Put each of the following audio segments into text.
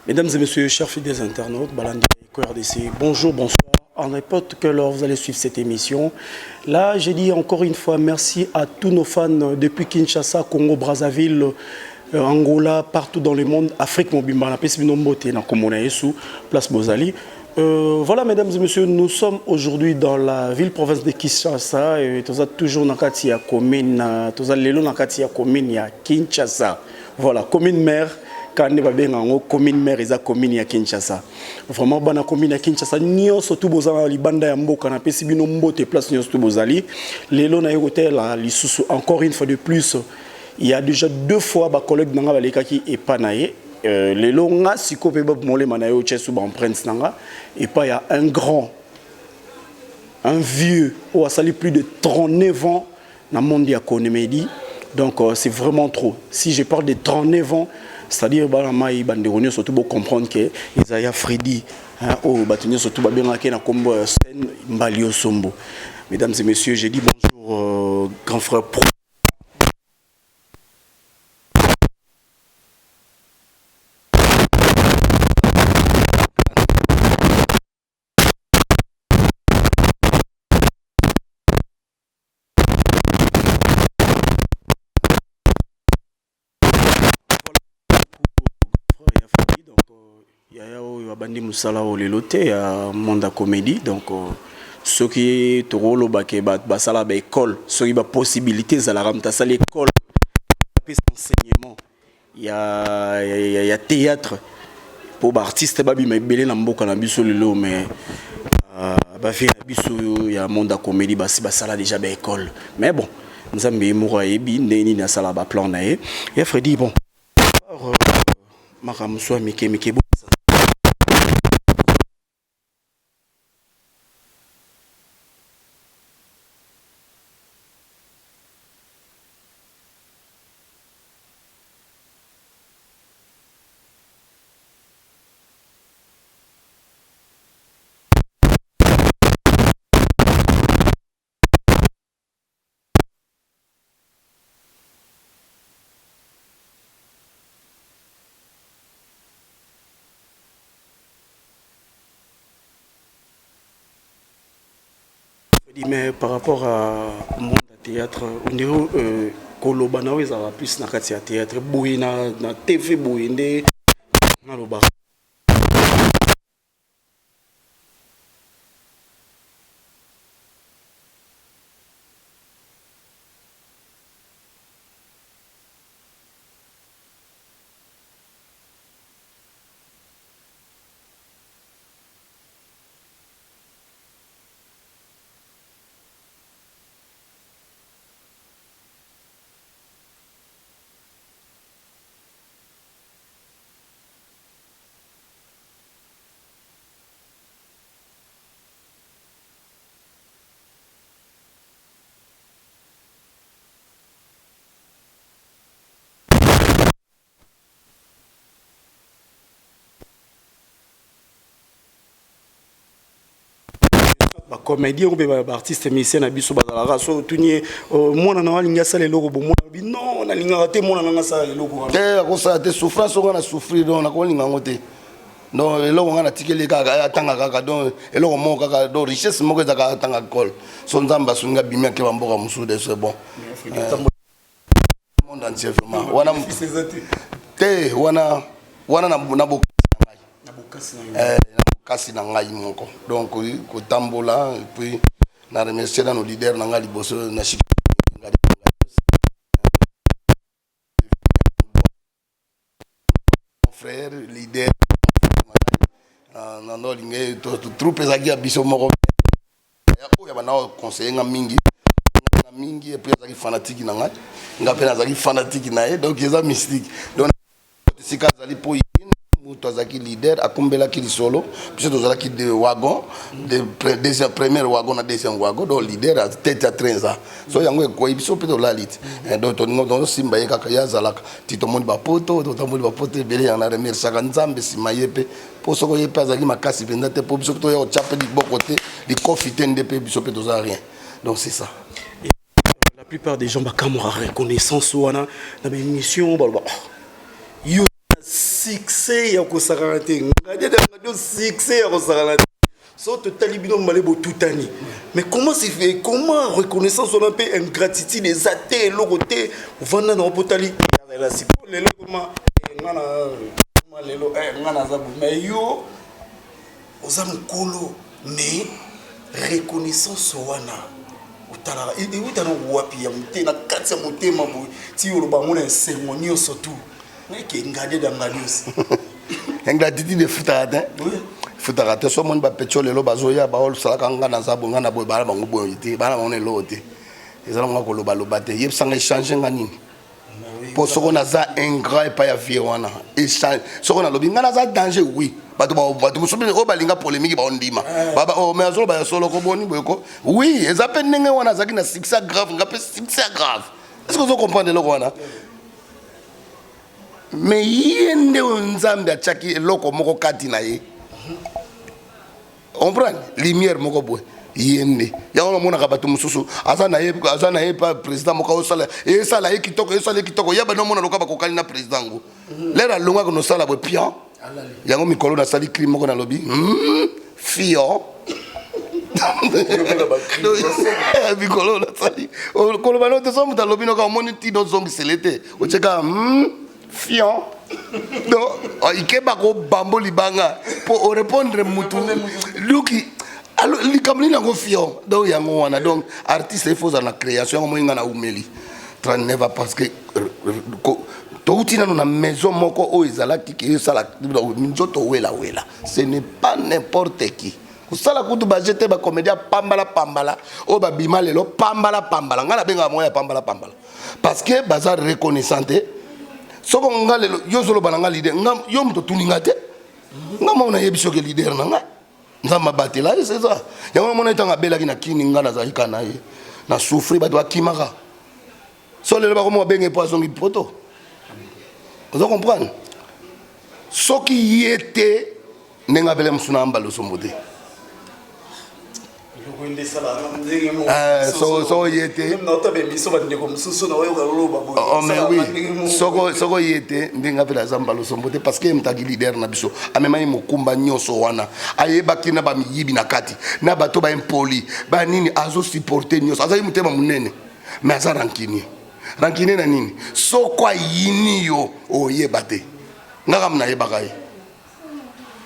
Mesdames et messieurs, chers fidèles internautes, Balandi RDC, bonjour, bonsoir. En n'importe quelle heure vous allez suivre cette émission. Là, j'ai dit encore une fois merci à tous nos fans depuis Kinshasa, Congo, Brazzaville, Angola, partout dans le monde, Afrique, Mobimba, la Pessiminomote, na Komona Yesu, Place Bozali. Voilà, mesdames et messieurs, nous sommes aujourd'hui dans la ville-province de Kinshasa. Et nous sommes toujours dans la commune, Kinshasa. Voilà, commune mère. Quand on est commune mère, ils ont commune à Kinshasa. Vraiment, dans la commune à Kinshasa, nous sommes tous les Libanda et Mboka, na Pessimino Mbote, place nous tous Bozali. Les lots na hôtel, encore une fois de plus, il y a déjà 2 fois ma collègue Nanga Balekaki et Panaye. Les lots na siko pe bob mole manayo chesu ba prince Nanga et pas il y a un grand, un vieux, qui a sali plus de 39 ans dans le monde de la Konémédie. Donc c'est vraiment trop. Si je parle de 39 ans, c'est-à-dire que surtout pour comprendre que Isaiah Freddy au bâtiment surtout bien na kombo scène Mbalio Sombo. Mesdames et messieurs, j'ai dit bonjour grand frère Pro. Il y a bandi musala au leloté à monde comédie donc ceux qui te roulent au baquet basala ba école ceux qui ba possibilité za la ramta ça l'école enseignement il y a théâtre pour artiste babi mais belé na mboka na biso lelo mais ba fi na biso il y a monde comédie basala déjà ba école mais bon nzambe moura ebi ndeni na sala ba plan na et Freddy bon makamso mike mais par rapport à monde théâtre on dirait kolobana ça va plus na kati ya théâtre boui na TV boui ndé na loba ba comédien ou ba artiste musicien na biso bazala raso tunier mona na walinga sala eloko bo mona bi non na linga te mona na sala eloko te ko sa te souffrance on a souffrir donc na ko linga ngote donc eloko ngana tikeli kaka atanga kaka donc eloko mo kaka donc richesse moko ezaka atanga col so nzamba sunga bimia ke bamboka musude c'est bon monde entier vraiment wana te wana na bokasi kasi na ngai moko donc ko tambola et puis na remercier nos leaders na ngali bosso na frère leader na no lingé to troupe ezaki ya biso moko ya ko ya bana conseiller nga mingi et puis ezaki fanatique na ngai nga pe nazaki fanatique na ye donc eza mystique donc sika zali po Tozaki leader, a combela qui solo, puis tozaki de wagon, de premier wagon à deuxième wagon, donc leader à tête à 13 ans. So yango ko ibiso pe to la lit. Donc on simba ye kaka ya zalaka. Tito monde ba poto, to monde ba poto belé yana remercier saka nzambe simaye pe. Po soko ye pas zaki makasi penda te po biso to ya chape di bon côté, di confiter ndep biso pe toza rien. Donc c'est ça. La plupart des gens ba kamora reconnaissance wana na émission ba succès ya ko saranté ngade da ngado succès ya ko saranté so total bino malebo tutani mais comment c'est fait comment reconnaissance on a peu ingratitude des athées le côté vanda na potali la sipo lelo comment ngana lelo ngana za mais yo oza mukolo mais reconnaissance wana utala utana wapi ya mutena kati ya mutema bo ti yo ba mona sermonio surtout que ngade da ngalios ingratitude de futata futata so mon ba pétrole lo bazoya ba ol sala kanga na zabo ngana boy bala bango boy te bala mona lo te ezala ngako lo ba lo bate yeb sanga changer ngani pour ce qu'on a ça ingrat et pas ya vie wana échange ce qu'on a lobi ngana za danger oui bato musobe o balinga polémique ba ondima baba o mais azolo ba solo ko boni boyko oui eza pe ndenge wana zaki na succès grave ngape succès grave est-ce que vous comprenez le wana mais yende nzambe achaki eloko moko kati na ye on prend lumière moko boy yende yango mona ka bato mususu azana ye pa président moko osala e sala ye kitoko yaba no mona loka ba kokali na président ngo lera longa ko no sala bo pian yango mikolo na sali crime moko na lobby fio mikolo na sali kolo bano te somo ta lobby no ka moni ti do zongi selete o cheka fion donc ikeba ko bambo libanga pour répondre mutu luki alors likamli na go fion donc yango wana donc artiste il faut dans la création mo ngana umeli 39 parce que touti na maison moko o ezalaki ke sala nzoto wela ce n'est pas n'importe qui kusala kutu ba jeter ba comédien pambala o ba bima lelo pambala ngana benga moya pambala parce que bazar reconnaissante soko ngalelo yo zolo bananga leader ngam yo mto tuninga te ngama una yebiso ke leader nanga nzamba batela c'est ça yango mona itanga bela ki na kini ngana za ikana ye na souffrir ba doit kimaka so lelo ba ko mo benge poisson ki poto vous comprenez ce qui était nenga bele musuna mbalo sombote so yete mais oui soko yete ndinga pela zambalo sombote parce que mtagi leader na biso amemai mokumba nyoso wana ayebaki na ba miyibi na kati na bato ba impoli ba nini azo supporter nyoso aza mutema munene mais aza rankini na nini soko yini yo oyebate ngaka mna yebaka ye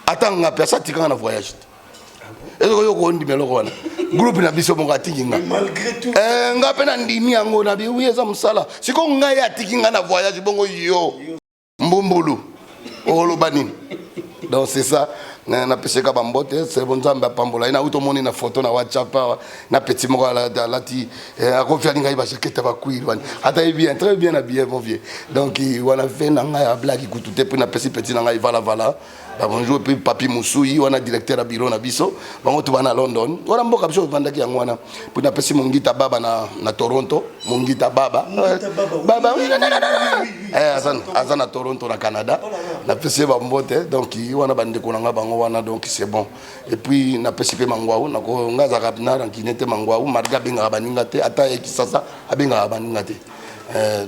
atanga pesa tikanga na voyage est-ce que yo ko ndimelo ko wana groupe na biso monga tikinga malgré tout ngape na ndimi yango na bi uyeza musala siko ngai atikinga na voyage bongo yo mbumbulu oloba nini donc c'est ça na peseka bambote c'est bon nzamba pambola ina uto moni na photo na WhatsApp na petit moko la ti a confiance ngai ba jaketa ba kuiri wana ata bien très bien habillé mon vieux donc wana fait na ngai a blague kutute pour na petit na ngai vala bonjour puis papi Moussoui wana directeur à bureau na biso bango to bana London wana mboka biso vandaki yango wana pour na pesi mongita baba na Toronto mongita baba azana Toronto na Canada na pesi ba mbote donc wana bande ko nga bango wana donc c'est bon et puis na pesi pe mangwaou na ko ngaza kapna rankinete mangwaou marga benga baninga te ata ekisasa abenga baninga te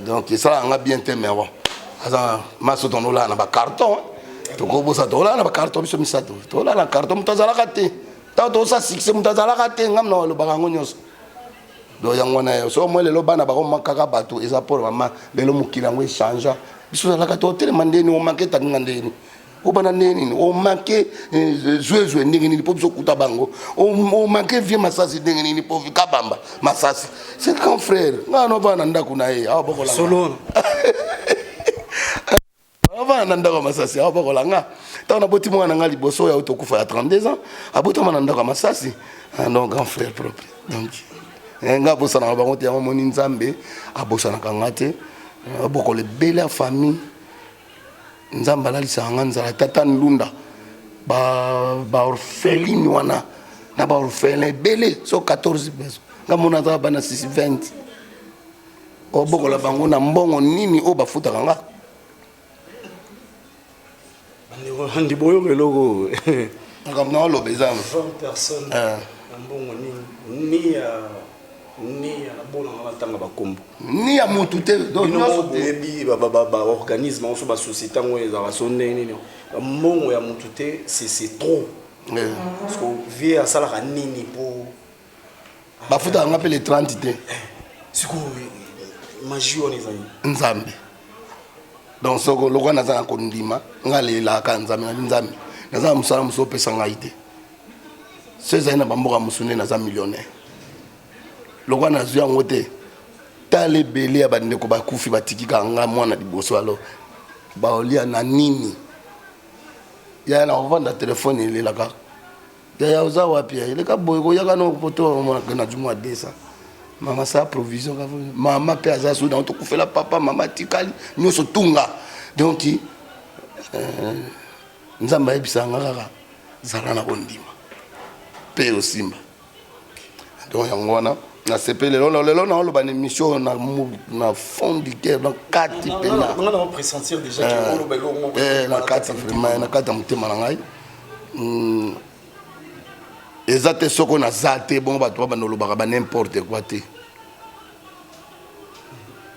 donc ça nga bien te mais bon azana maso tonola na ba carton tokobosa tola na carton biso misato tola na carton mutazala kate tato sa succès mutazala kate ngamna lo bakango nyos do yango na yo so mo lelo bana ba ko makaka bato eza pour mama lelo mukila ngo échange biso la kate hotel mandeni o maketa ngandeni o bana neni o manke zwe ndenge ni po biso kuta bango o manke vie masasi ndenge ni po kabamba masasi c'est grand frère ngano bana ndako na ye a bokola solo avant nandaka masasi a bokola nga tana boti mwana nga liboso ya utokufa ya 32 ans abota mana ndaka masasi non grand frère propre donc nga bosana ba bango te ya moni nzambe abosana kangate bokola belle famille nzamba la lisanga nzala tata ndunda ba orpheline wana na ba orphelin belle so 14 pesos nga mona za bana 620 o bokola bango na mbongo nini o bafuta kanga ndi boyo keloko ngam na lo bezama 20 personnes mbongo ni ni ya bon na tanga ba kombo ni ya mutu te donc nyonso bebi ba organisme on so ba société ngo ezala sonde nini mongo ya mutu te c'est trop parce que vie à sala nini pour ba futa nga pe les 30 te siko magie on ezali nzambe donc soko lokwa naza na kondima nga lela ka nzambe na nzambe naza musala muso pesa ngai te seza na bamboka musune naza millionnaire lokwa nazwi yango te tala ebele ya bandeko bakufi batikika nga mwana liboso alo baolia na nini ya na kovanda telefone elelaka ya oza wapi eleka boye koyaka no poto na jumwa desa mama sa provision ka mama pe aza so na tokufela papa mama tikali nyonso tunga donc nzamba ebisanga kaka zala na kondima pe osimba donc yango wana na sepele lelo na oloba na émission na fond du cœur dans kati pena on a pressentir déjà que oloba lo na kati vraiment na kati mutema na ngai ezate soko na zate bon bato ba noloba ba n'importe quoi te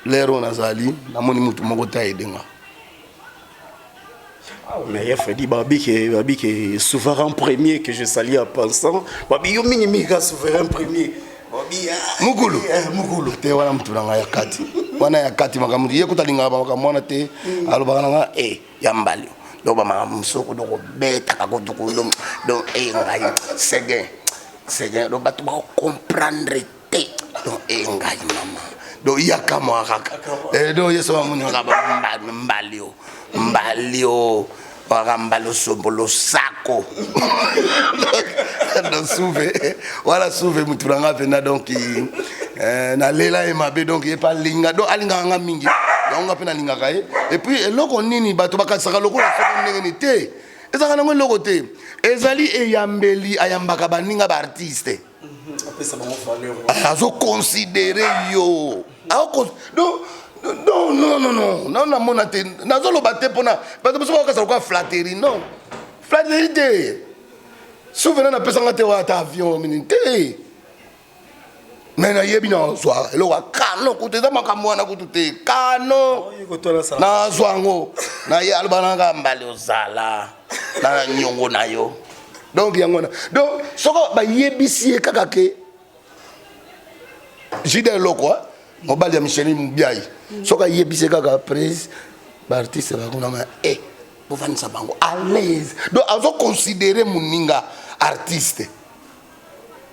lero nazali na moni mutu moko ta edenga mais il Freddy Babi qui est souverain premier que je salue en pensant Babi yo mingi souverain premier mukulu te wana mutu nanga ya kati wana ya kati makamu ye kutalinga ba makamona te aloba nanga ya mbali do ba mamsoko do ko beta ka ko do ngai segen do batu ba comprendre te do ngai mama do ya kama kaka do yeso muni nga ba mbalio bagambalo sombolo sako do souve wala souve mutu nanga pena donc na lela e mabe donc e pa linga do alinga nga mingi donc nga pena linga kae et puis eloko nini bato bakasaka loko la soko ndenge te ezaka nango loko te ezali eyambeli ayambaka baninga ba artiste apesa bango valeur azo considérer yo non na mona te nazolo batte pona parce que ça ça quoi flatterie non flatterie te souvenir na pesa ngate wa ta avion minute mais na yebi na soir lo wa kano kuteza makamwa na kutute kano na zwango na ye albana nga mbali ozala na nyongo na yo donc yangona donc soko ba yebisi kaka ke jide lokwa mobali ya Michel Mbiayi soka yebise kaka prise ba artiste ba kuna ma pour vendre sa bango à l'aise donc azo considérer muninga artiste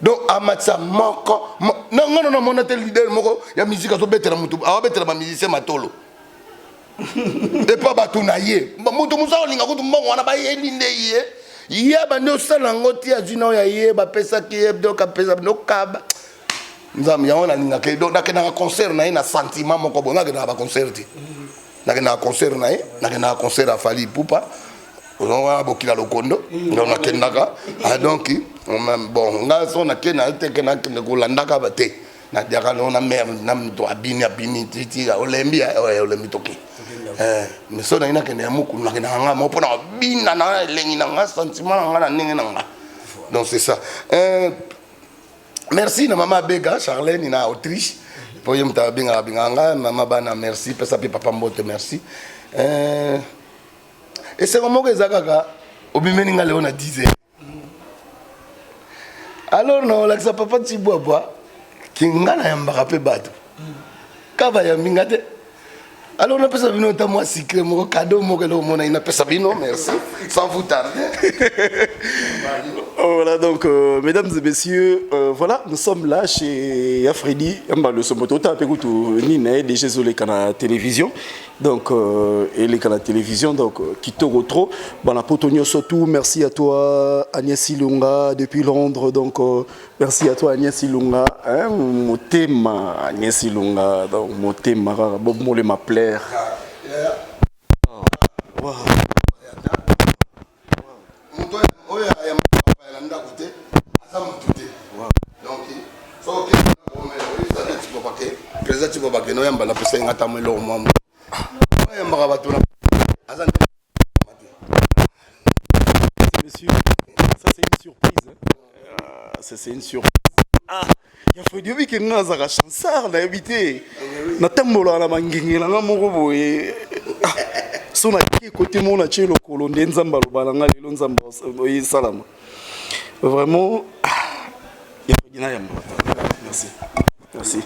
donc amatsa moko non mon tel leader moko ya musique azo betela mutu awa betela ba musicien matolo et pas batuna ye mutu musa olinga kutu mbongo wana ba yelinde ye ba ndo sala ngoti azina ya ye ba pesa ki donc apesa no kaba nzam ya ona ninga ke donc nakena concert na ina sentiment moko bonga ke na ba concert nakena concert na nakena concert a Fally Ipupa on bokila lokondo donc nakendaka donc bon nga so nakena te kena ko landaka ba te na diaka na mer na mto abini titi olembi toki mais so na ina kena muku nakena nga mo pona bina na lengi na nga sentiment nga na ninga nga donc c'est ça merci na mama Bega Charlène na Autriche pour yem ta binga binganga mama bana merci pesa pe papa mbote merci et c'est comment que zakaka obimeni nga leona 10 alors non la ça papa tibwa kingana yambaka pe bato kaba ya mingate alors on a pesa bino ta moi secret mon cadeau mon que on a une pesa bino merci sans vous tarder. Voilà donc mesdames et messieurs voilà nous sommes là chez Freddy le somoto tape kutu nina déjà sur les canaux télévision donc et les canaux télévision donc kitoko trop bana potonio surtout merci à toi Agnès Ilunga depuis Londres donc merci à toi Agnès Ilunga hein motema Agnès Ilunga donc motema bob mo le m'appeler wow. Monsieur, ça c'est une surprise. Hein. C'est une surprise. Ah, ya Freddy obi ke ngaza ka chansard na habité na tambola na mangengela nga moko boye so na ki côté mon na chelo kolo ndenzamba lo balanga lelo nzamba oyi salama vraiment ya Freddy na yamba merci merci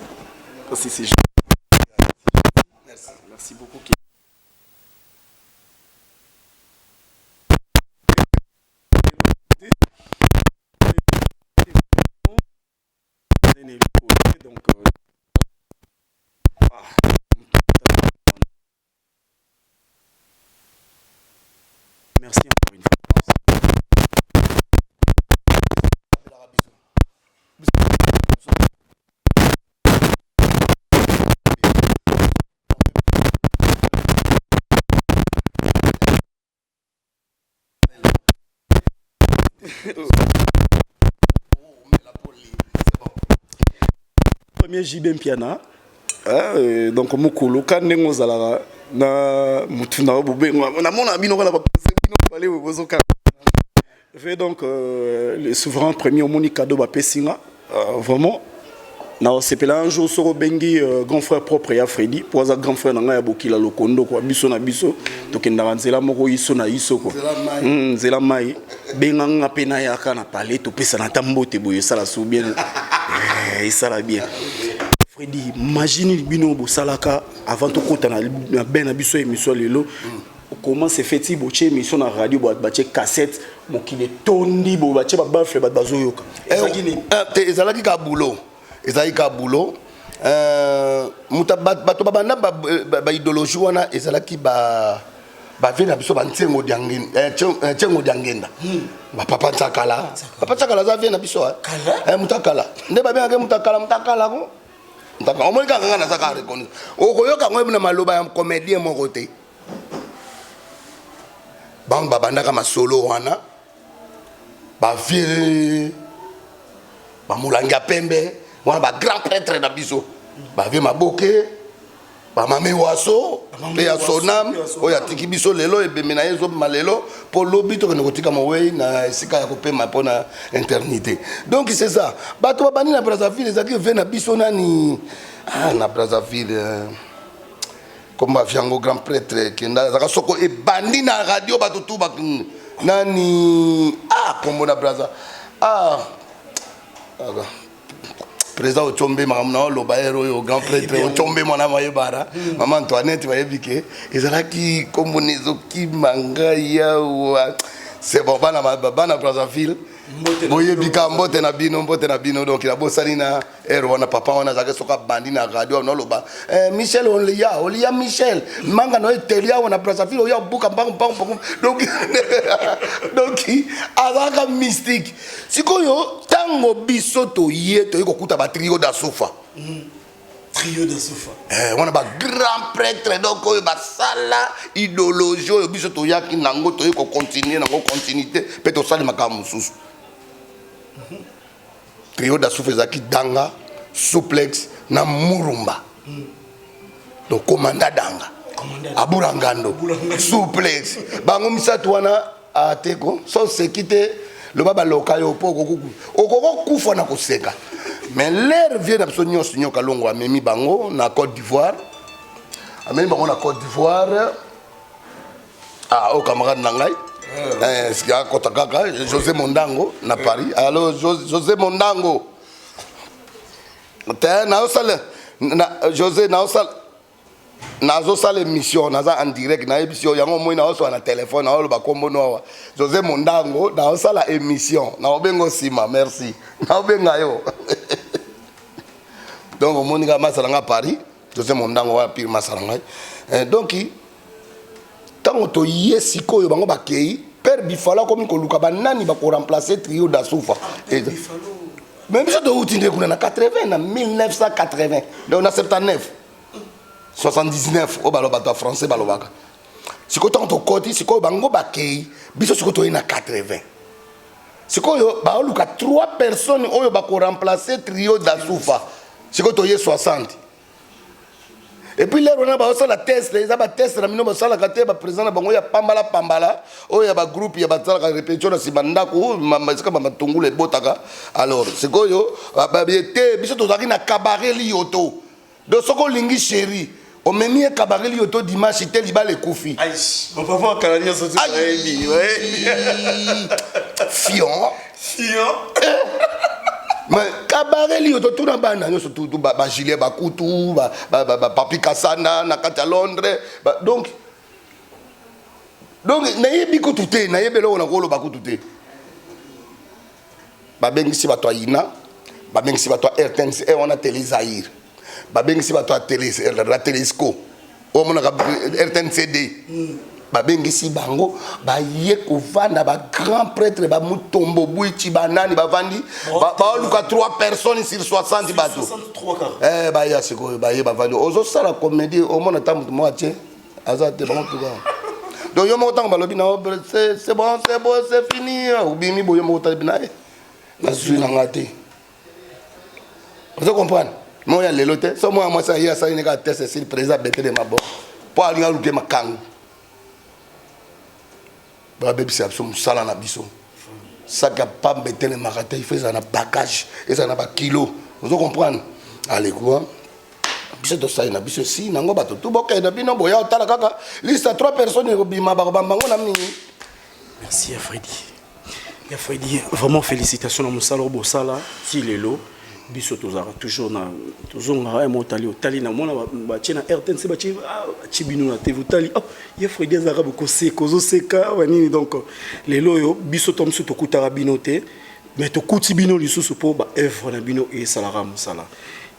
merci c'est merci beaucoup. Donc, merci encore une fois. Premier JB Piana, donc mukulu kandengo zalaka na mutuna bobengo na mona bino kala ba bino balé bozoka. Fait donc le souverain premier moni cadeau ba pesinga vraiment na sepela un jour soro bengi grand frère propre ya Freddy pour za grand frère nanga ya bokila lokondo kwa biso na biso tokenda nzela moko iso na iso ko nzela mai benga nga pena ya kana parler to pesa na tambote boye sala sou bien et ça la bien. Freddy, imagine bino bo salaka avant to konta na ben biso émission lelo. Comment c'est fait si boche émission na radio bo bache cassette mo kile tondi bo bache ba bafle ba bazoyoka. Ezalaki ka boulot. Ezalaki ka boulot. Muta bato babanda ba idéologie wana ezalaki ba vena biso ba ntengo diangenda ntengo diangenda ba papa tsakala za vena biso mutakala nde ba benga mutakala ko ntaka omoni kanga na saka reconnaître okoyoka ngwe na maloba ya comédien mon côté bang babanda ka masolo wana ba vie ba mulanga pembe wana ba grand prêtre na biso ba vie maboke ba mame waso pe ya sonam oya tiki biso lelo ebeme na yezo malelo po lobi to ko tika mowe na sika ya kopema pona internité. Donc c'est ça bato babani na Brazzaville ezaki ve na biso nani na Brazzaville comme ba fiango grand prêtre kenda zaka soko e bandi na radio bato tu ba nani kombo na Brazza président Ochombe makamna lo baero yo grand prêtre Ochombe mwana mayebara maman Antoinette bayebike ezalaki kombonezo ki manga ya c'est bon bana Brazzaville boyebika mbote na bino donc la bosali na ero wana papa wana zaka soka bandi na radio no loba Michel Olia Michel manga no etelia wana Brazzaville oya buka mbang donc azaka mystique sikoyo tango bisoto yeto ikokuta ba trio da sofa trio de sofa wana ba grand prêtre donc oyo ba sala idéologie oyo bisoto yaki nango to iko continuer nango continuité pe to sali makamu susu trio da sofa zaki danga suplex na murumba donc commanda danga aburangando suplex bango misatu wana ateko so sekite le baba lokayo poko kufa na koseka. Mais l'air vient d'absonner au Kalongo, Amemi Bango, na Côte d'Ivoire. Amemi Bango, na Côte d'Ivoire. Au camarade Nangai. José Mondango, na Paris. Alors, José Mondango. José, nazo sala émission naza en direct na émission yango moi na oso na téléphone na oloba kombo no José Mondango na osala émission na obengo sima merci na obenga yo donc monika masalanga Paris José Mondango wa pire masalanga donc tango to yesiko yo bango bakei père Bifala comme ko luka banani ba ko remplacer trio da Soufa même ça do utinde kuna na 80 na 1980 donc na 79 79 au balobato français balobaka siko tanto koti siko bango bakei biso siko to ina 80 siko yo ba luka 3 personnes oyo ba ko remplacer trio da Soufa siko to ye 60 Et puis là on a aussi la test, les a test na mino basala kate ba président na bango ya pambala o ya ba groupe ya batala ka répétition na simanda ko masika ba matungule botaka. Alors c'est quoi yo ba biete biso tozaki na cabaret li yoto. Donc soko lingi chéri on me mis cabaret li yoto dimanche tel liba le koufi. Aïe, on va voir Canadien sortir ouais. Fion. Mais cabaret li yoto tout na bana nyo surtout ba gilet ba kutu ba papi kasana na kati à Londres donc na yebi ko tuté na yebelo na ko lo ba ko tuté ba bengisi ba to ina ba bengisi ba to RTNC et on a télé Zaïre ba bengisi ba to télé la télésco o mona ka RTNCD ba bengisi bango ba ye ko vanda ba grand prêtre ba mutombo buichi banani ba vandi ba luka 3 personnes sur 60 bateaux 63 cas ba ya siko ba ye ba vandi ozo sala comédie o mona tamu mo atie azate ba tout cas donc yo mo tang ba lobi na c'est bon c'est fini ou bimi boyo mo ta bina na zui na ngate vous comprenez moi ya lelote so moi ça ya ça ni ka test c'est le président bête de ma bo pour aller à luke makangu ba bébé c'est absolument sala na biso ça capable mettre les marathons il fait ça na bagage et ça na ba kilo vous comprenez allez quoi biso to ça na biso si nango bato tout boka na bino boya otala kaka liste 3 personnes ko bima ba bango na mini. Merci à Freddy vraiment félicitations à Moussalo Bosala si lelo biso tozara toujours na tozonga ay motali otali na mona ba tena RTNC ba chibino na TV otali ya Freddy Azarabe ko seko seka wanini donc lelo yo biso tom su tokutara binote mais tokuti bino lisusu po ba œuvre na bino et salara musala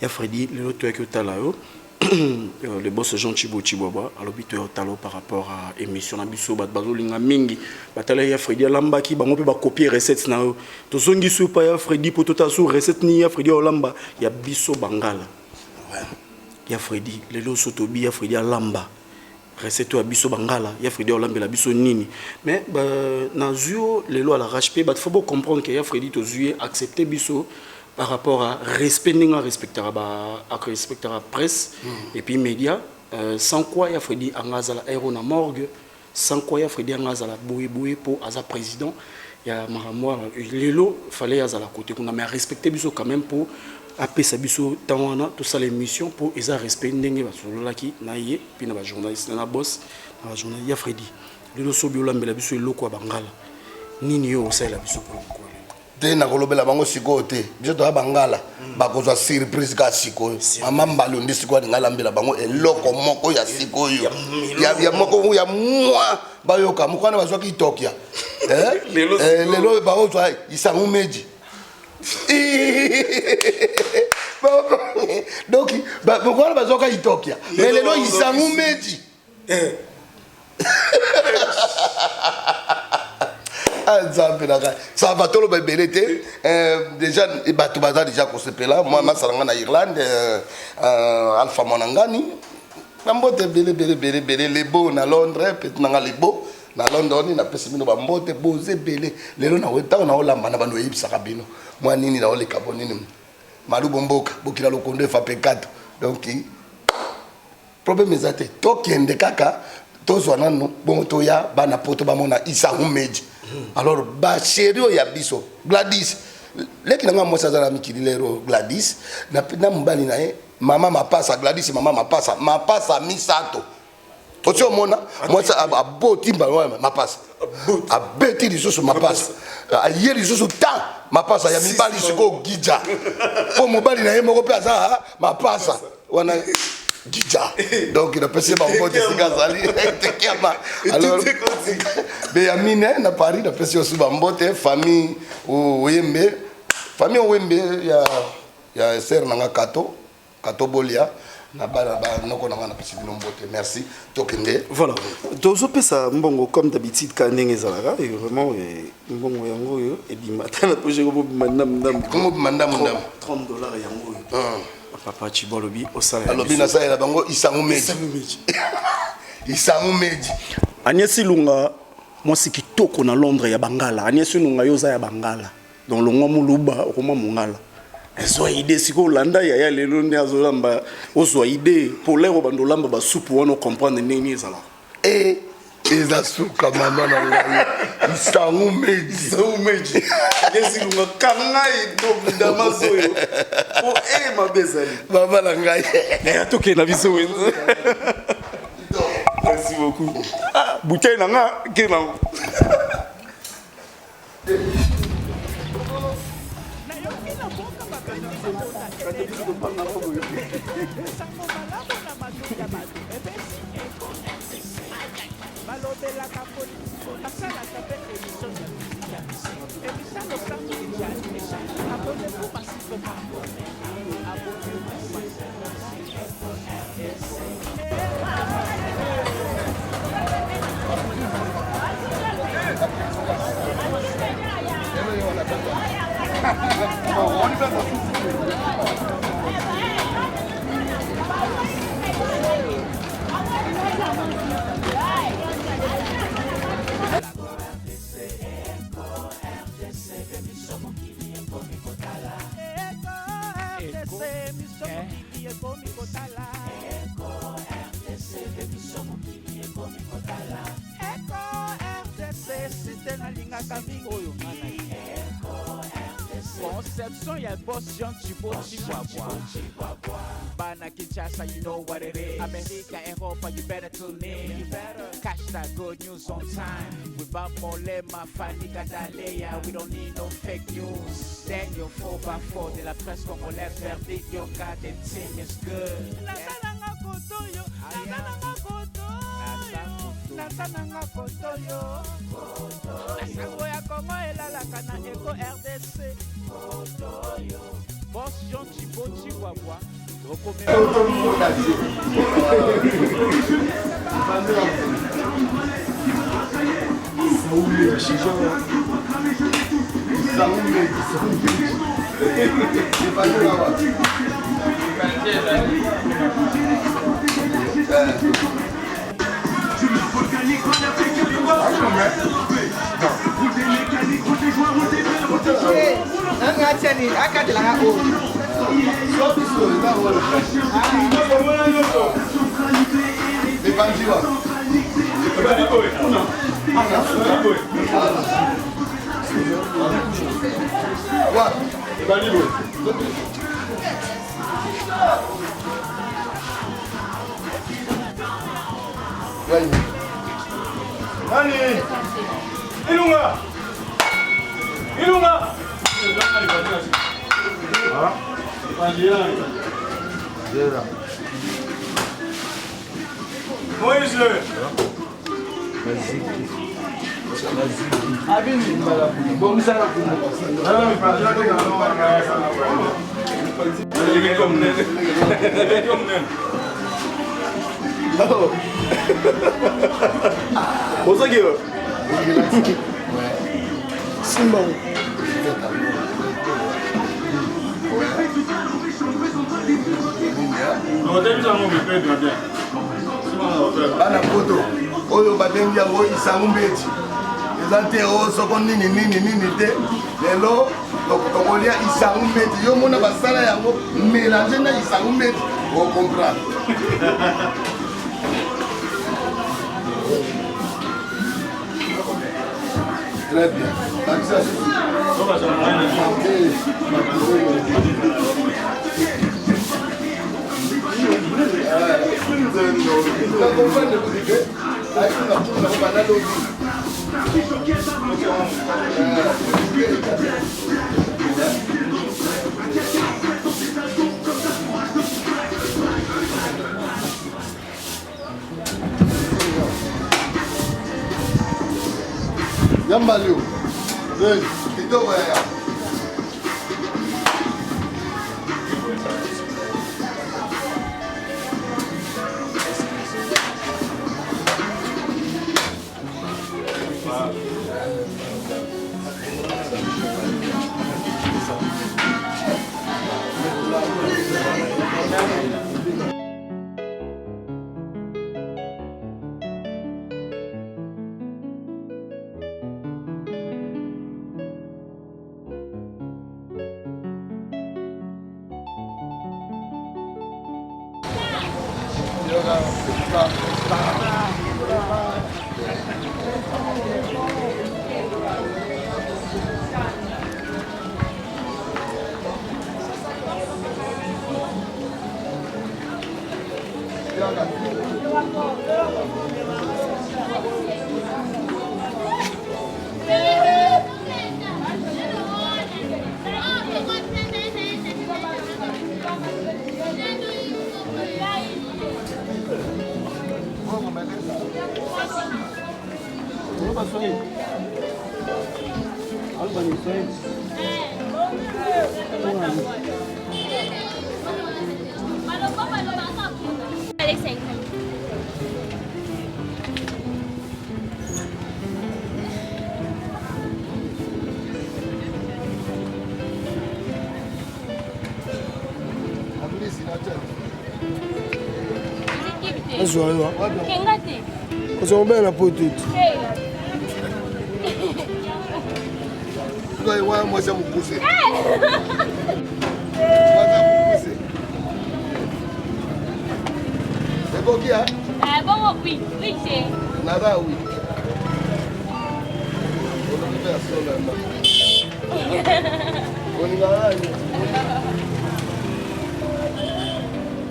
ya Freddy lelo to yaki otala yo le boss Jean Chiboba alors bito talo par rapport à émission na biso bat bazolinga mingi batala ya Freddy alambaki bango pe ba copier recette na to zongi su pa ya Freddy potota su recette ni ya Freddy olamba ya biso bangala ya Freddy lelo sotobi ya Freddy alamba recette ya biso bangala ya Freddy olambela biso nini mais na zuo lelo à la RHP bat faut comprendre que ya Freddy to zué accepter biso par rapport à respect respecter la presse et puis médias sans quoi il y a Freddy Angazala héros na morgue sans quoi il y a Freddy Angazala boué pour Aza président il y a moi lelo fallait Aza la côté qu'on a mais respecter biso quand même pour appeler sa biso tawana tout ça l'émission pour Aza respect ndenge ba solo laki na yé puis na ba journaliste na boss na journal il y a Freddy lelo sobi olambela biso eloko ya bangala nini yo ça la biso pour te na kolobela bango siko te biso to bangala ba ko surprise ka siko mama mbalo ndi siko ngala mbela bango eloko moko ya siko yo ya moko ya mwa ba yo ka mukwana bazwa ki tokia lelo ba o twa isamu meji donc ba mukwana bazwa ka itokia mais lelo isamu meji ça va tout le belete déjà batu baza déjà ko sepela moi masalanga na Irlande Alpha Monangani bambote belé les beaux na Londres peut na lebo na London na pesimino bambote boze belé lelo na weta na olamba na bando yibisa kabino moi nini na ole kabonini malu bomboka bokila lokondo fa P4 donc problème ezate to kende kaka to zwana no bon to ya bana poto bamona isa humeji. Alors, ba sérieux ya biso Gladys leki nanga mosa za mikili lero Gladys na mbali na mama mapasa Gladys mama mapasa misato otio mona mosa aboti mba mapasa abeti lisusu mapasa ayeli lisusu ta mapasa ya mibali siko gija po mobali na moko pe aza mapasa wana Gija. Donc il a passé par rapport à Gazali. Alors, Béamine, na Paris, il a passé aussi par famille Ouembe. Famille Ouembe, il y a Sœur Nanga Kato Bolia. Merci. Voilà. Donc, ça, comme d'habitude, quand on est vraiment, mbongo yango et puis maintenant, je vais vous 30 $. Papa Chibolobi au salaire. Alors bien ça la bango isangu meji. Isangu meji. Agnès Lunga moi c'est kitoko na Londres ya Bangala. Agnès Lunga yoza ya Bangala. Donc longo muluba okoma mungala. ezwa idée siko olanda yaya lelo nde azolamba ozwa idée polere obanda olamba basupu wana ocomprendre ndenge ezala eza suka mama na ngai isangu meji esilunga kanga edobindama zoyo po mabe ezali mama na ngai atokende na biso wenze merci beaucoup bouteille na nga ke nango Conception, y'a boss Jean Chihuahua. Bana Kinshasa, you know what it is. America, Europa, you better tune in. You better catch that good news on time. Without Molema, Fanny Kadaleya, we don't need no fake news. Daniel 4x4 de la presse congolaise, verdict, your goddamn team is good. Nasananga Kotoyo. Nasango ya Kongo elalaka na Eko RDC. Boss Jean Chihuahua. Ilunga. Simba. bana poto oyo babengi yango isangu mbeti eza te o soko nini te lelo tokolia isangu mbeti yo mona basala yango mélange na isangu mbeti ocomprendre. Très bien. Yambalio, kidogo ya Ils bien la peau toute. Moi, ça me pousse. C'est bon qui a? Bon, oui, oui, c'est. Nada, oui.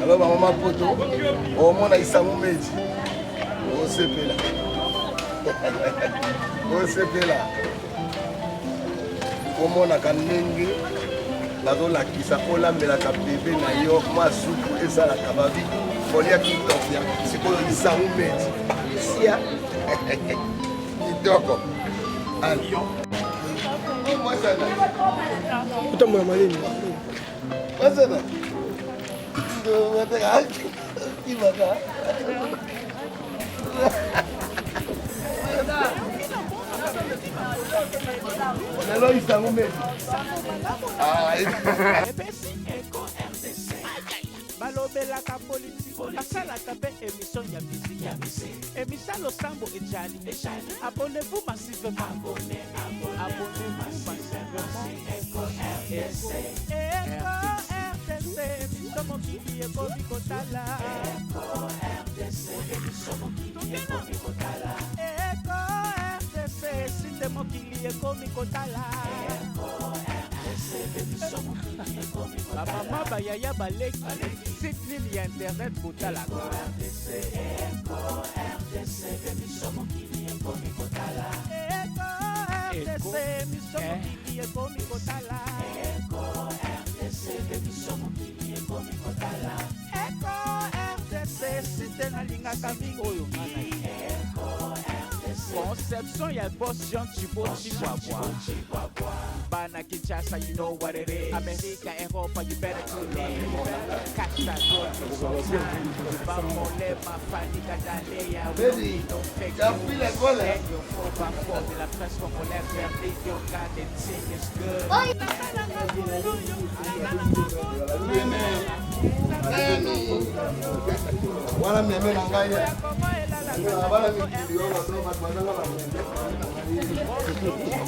Alors, maman poto, au moins, il s'est mon métier. On s'est fait là. On s'est fait là. omonaka ndenge bazolakisa olambelaka bebe na yo mwa supu esalaka babi kolia kitoko sikoyo lisango meti sia kitoko Utambola malini. Masana ndo wataka kibaka lelo isango meti balobelaka politiki basalaka mpe émission ya misiki emisalo sambo ejali abonnez-vous massivement abonnez-vous massivement RDC émission mokili ekomi kotala RDC site mokili ekomi kotala bamama bayaya baleki site nini ya internet botalaka site nalingaka mingi oyo conception ya boss Jean Chibo Chihuahua Bana Kinshasa, you know what it is. America, Europa, you better tune in. Catch that gold. Bamole, ma fani Catalea. We don't fake news. And your 4x4 de la presse congolaise vers l'Éthiopie. And sing is good. Wala meme na ngai ya. Bala mikili yo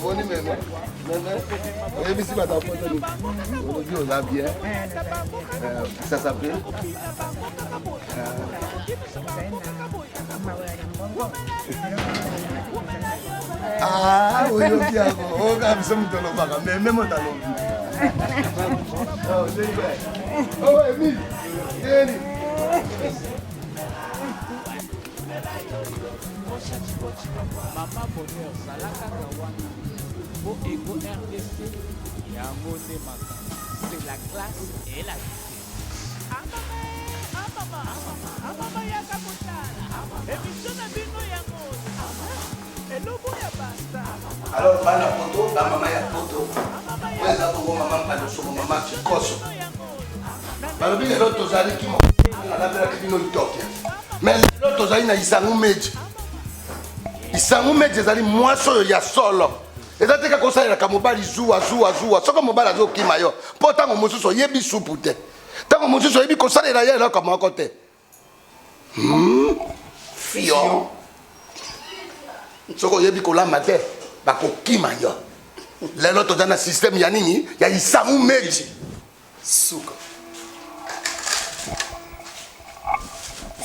Boni meme. Et puis si va t'apporter aujourd'hui on a bien. Ça s'appelle oui ok on a besoin de le faire mais même dans le oh c'est vrai oh Emile Emile Mama bonheur salaka kawana po ego RDC yango nde maka c'est la classe et la amama yaka kotala émission na bino yango elobo ya basta alors bana poto ba mama ya poto weza ko mama mpaloso mama chikoso balobi lelo tozali kimo ala bela kino itoke mais lelo tozali na isangu meji isangu meji ezali mwaso ya solo eza teka kosalelaka mobali zuwa soko mobali azokima yo mpo ntango mosusu oyebi supu te ntango mosusu oyebi kosalela ye eloko moko te fion soko oyebi kolamba te bakokima yo lelo toza na systeme ya nini ya isangu meji suka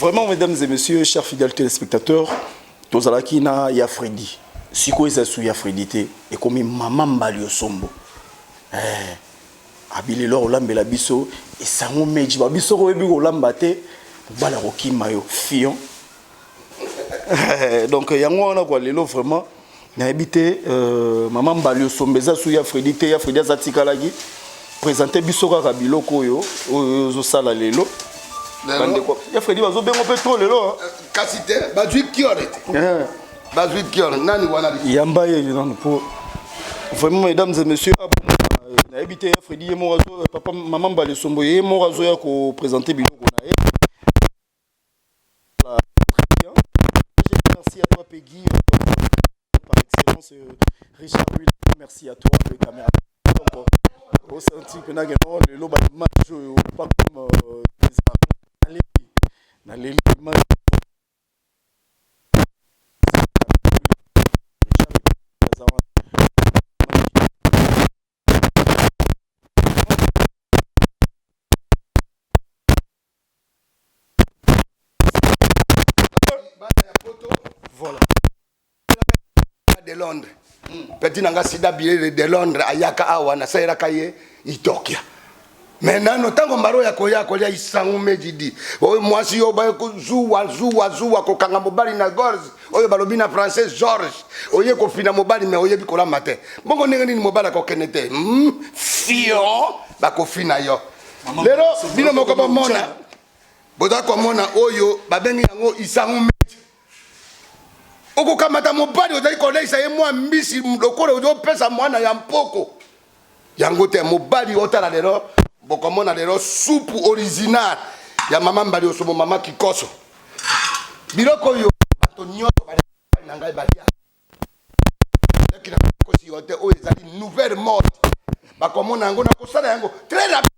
Vraiment, mesdames et messieurs, chers fidèles téléspectateurs, tozalaki na ya Freddy. Siko eza su ya Freddy te et comme maman Mbali Osombo. Abili lo olambela biso et sango meji ba biso ko ebi olamba te bala kokima yo fion. Donc yango wana kwa lelo vraiment na ebité maman Mbali Osombo eza su ya Freddy te ya Freddy azatika lagi présenter biso ka biloko yo zo sala lelo. Ya Freddy bazo bengo petrol lelo kasi te bazwi kiore te bazwi kiore nani wana yamba ye non pour vraiment mesdames et messieurs na habité ya Freddy ye mo razo papa maman Mbali Osombo ye mo razo ya ko présenter biloko na ye. Merci à toi Peggy par excellence Richard Will, merci à toi le caméra donc au senti que na geno le loba match pas comme dans les images. Voilà. De Londres. Petit nanga sida billet de Londres ayaka awa na saira kaye itokia. Maintenant tango mbaro ya koya kolia isangu mejidi. Oyo mwasi yo ba ko zuwa ko kanga mobali na gorge. Oyo balobi na français George. Oye ko fina mobali me oye bikola matin. Bongo ndenge ni mobali ko kenete. Fio ba ko fina yo. Lero bino moko ba mona. Boda ko mona oyo babengi yango isangu meji. Oko kamata mobali ozali koleisa ye mwa mbisi lokolo ozo pesa mwana ya mpoko. Yango te mobali otala lero bokomona lero soupe original ya mama Mbali Osombo mama Kikoso. Biloko yo bato nyoto bali na ngai balia. Lekina kosi yote o ezali nouvelle mode. Bakomona yango na kosala yango très rapide.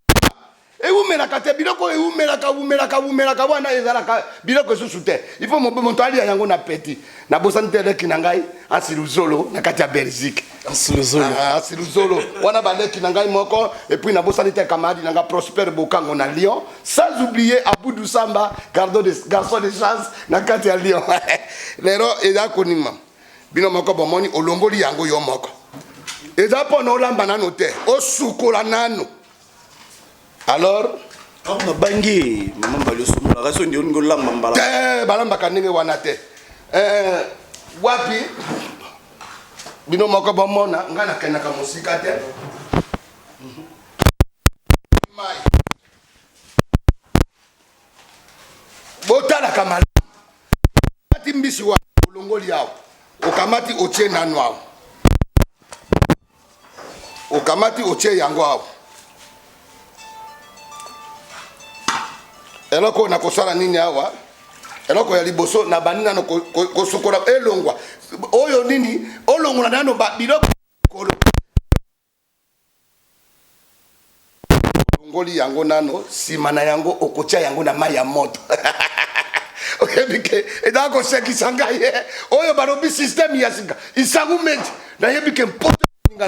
Eumelaka te biloko eumelaka wana ezalaka biloko susu te. Il faut monto ali yango na petit. Na bosani te leki na ngai asiluzolo na kati ya Belgique. Asiluzolo wana baleki na ngai moko et puis na bosani te camarade na nga Prosper Bokango na Lyon, sans oublier Aboudou Samba garçon de chance na kati ya Lyon. Lero eza konima. Bino moko bomoni olongoli yango yo moko. Eza pona olamba nano te, osukola nano. Alors, on a bangé maman Mbali Osombo la raison de on lamba mbala. Balamba kanenge wana te. Wapi bino moko bomona ngana kenaka musika te. Mai. Botala kamala. Ati mbisi wa olongoli yao. Okamati otie nanu ao. Okamati otie yango ao. Eloko na kosala nini awa? Eloko ya liboso na banina no kosukola elongwa. Oyo nini? Olongwa nano ba biloko kolo. Ngoli yango nano simana yango okocha yango na mai ya moto. Oyebike edako seki sangaye. Oyo barobi system ya singa. Isangu meji na yebike mpoto ninga.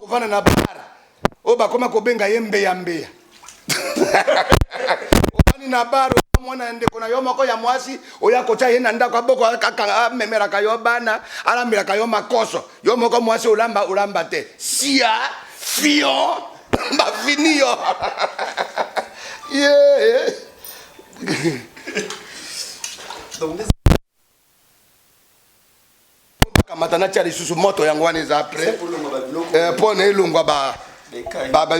Kufana na bara oba koma kobenga yembe ya mbeya obani na bara mwana ndeko na yo moko ya mwasi oya kocha yena ndako aboko akaka memera kayo bana alambira kayo makoso yo moko mwasi olamba te sia fio ba finio yeah donc matana chali susu moto yango wana eza après pona elongwa ba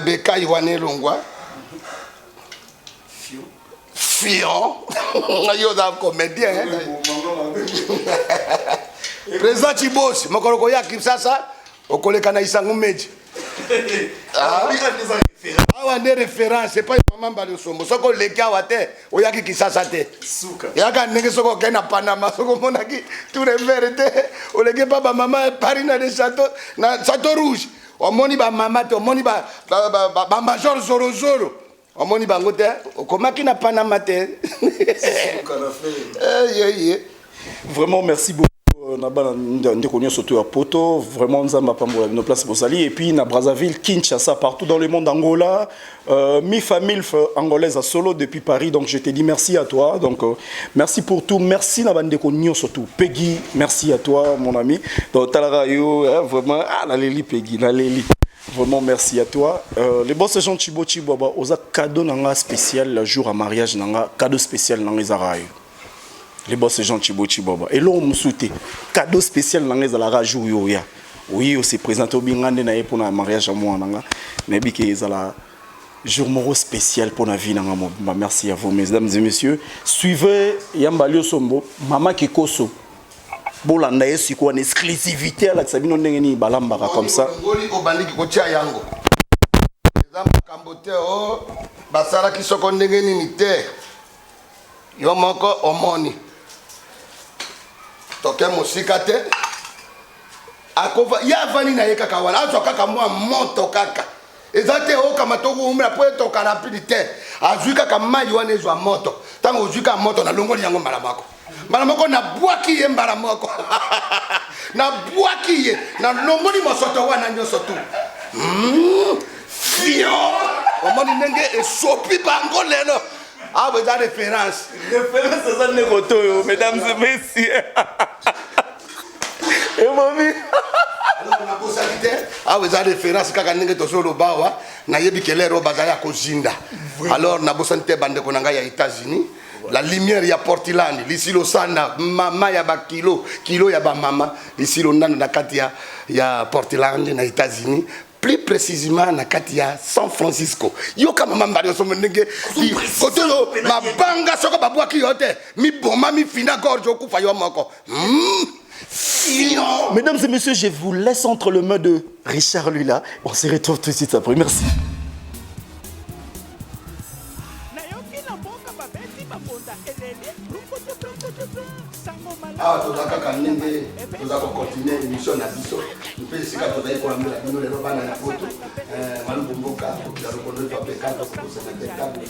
bekai wana elongwa fio yo za comédien président Chibosi mokoloko ya Kinshasa okoleka na isangu meji awa nde référence c'est pas maman Mbali Osombo soko leki awa te oyaki Kinshasa te suka yaka ndenge soko kena Panama soko monaki tout le vérité oleki papa maman Paris na de château na château rouge omoni ba mama te omoni ba major zoro zoro omoni bango te okomaki na panama te Vraiment merci beaucoup. Surtout à Poto, vraiment nos places Bozali et puis na Brazzaville, Kinshasa, partout dans le monde, Angola, mi famille angolaise à Solo depuis Paris, donc je te dis merci à toi, donc merci pour tout, merci na bande konyo surtout Peggy, merci à toi mon ami, donc Talarayo, vraiment la Leli Peggy, la Leli. Vraiment merci à toi. Les boss gens Chibo Chibo, aux cadeau nanga spécial le jour à mariage nanga cadeau spécial nanga Zarayo. Les boss gens Chibo Chibo. Et là on me souhaite cadeau spécial nanga Zara jour yo ya. Oui, on s'est présenté au bingande na pour un mariage à moi nanga. Mais bi que zala jour moro spécial pour la vie nanga mo. Merci à vous mesdames et messieurs. Suivez Yambalio Sombo, Mama Kikoso. Bolanda yesu ko en exclusivité à la Sabino ndengeni balambaka comme ça. Ngoli obandiki ko tia yango. Ezamba kambote o basala kisoko ndengeni ni te. Yo moko omoni. Toke musika te. Akova ya vani na yeka kawala azo kaka mwa moto kaka. Ezate o kama toko umra po to rapidité. Azuika kama yone zwa moto. Tango uzuika moto na longoli yango malamako. Malamoko na bwaki ye mbaramoko. Na bwaki ye na longoli mosoto wana nyoso tu. Fio. Omoni nenge esopi bango lelo. Ah, vous avez référence. Référence à ça negoto, mesdames et messieurs. Et mamie. Alors na bosalité, ah vous avez référence kaka nenge to solo bawa na yebi kelero bazaya ko zinda. Alors na bosalité bande ko nanga ya États-Unis. La lumière ya Portland, l'ici lo sana mama ya ba kilo ya ba mama, l'ici lo nana na kati ya Portland na États-Unis, plus précisément na kati ya San Francisco. Yo kama mamba yo somendenge kotolo mabanga soko babwaki yote, mi boma mi fina gorge okufa yo moko. Mesdames et messieurs, je vous laisse entre les mains de Richard Lula. On se retrouve tout de suite après. Merci. Ah, tout ça, quand nous avons continué l'émission à Bisso, nous faisons ce que nous avons fait, nous avons fait la photo, Malou Bumboka, nous avons connu le papier, nous avons fait le tabu,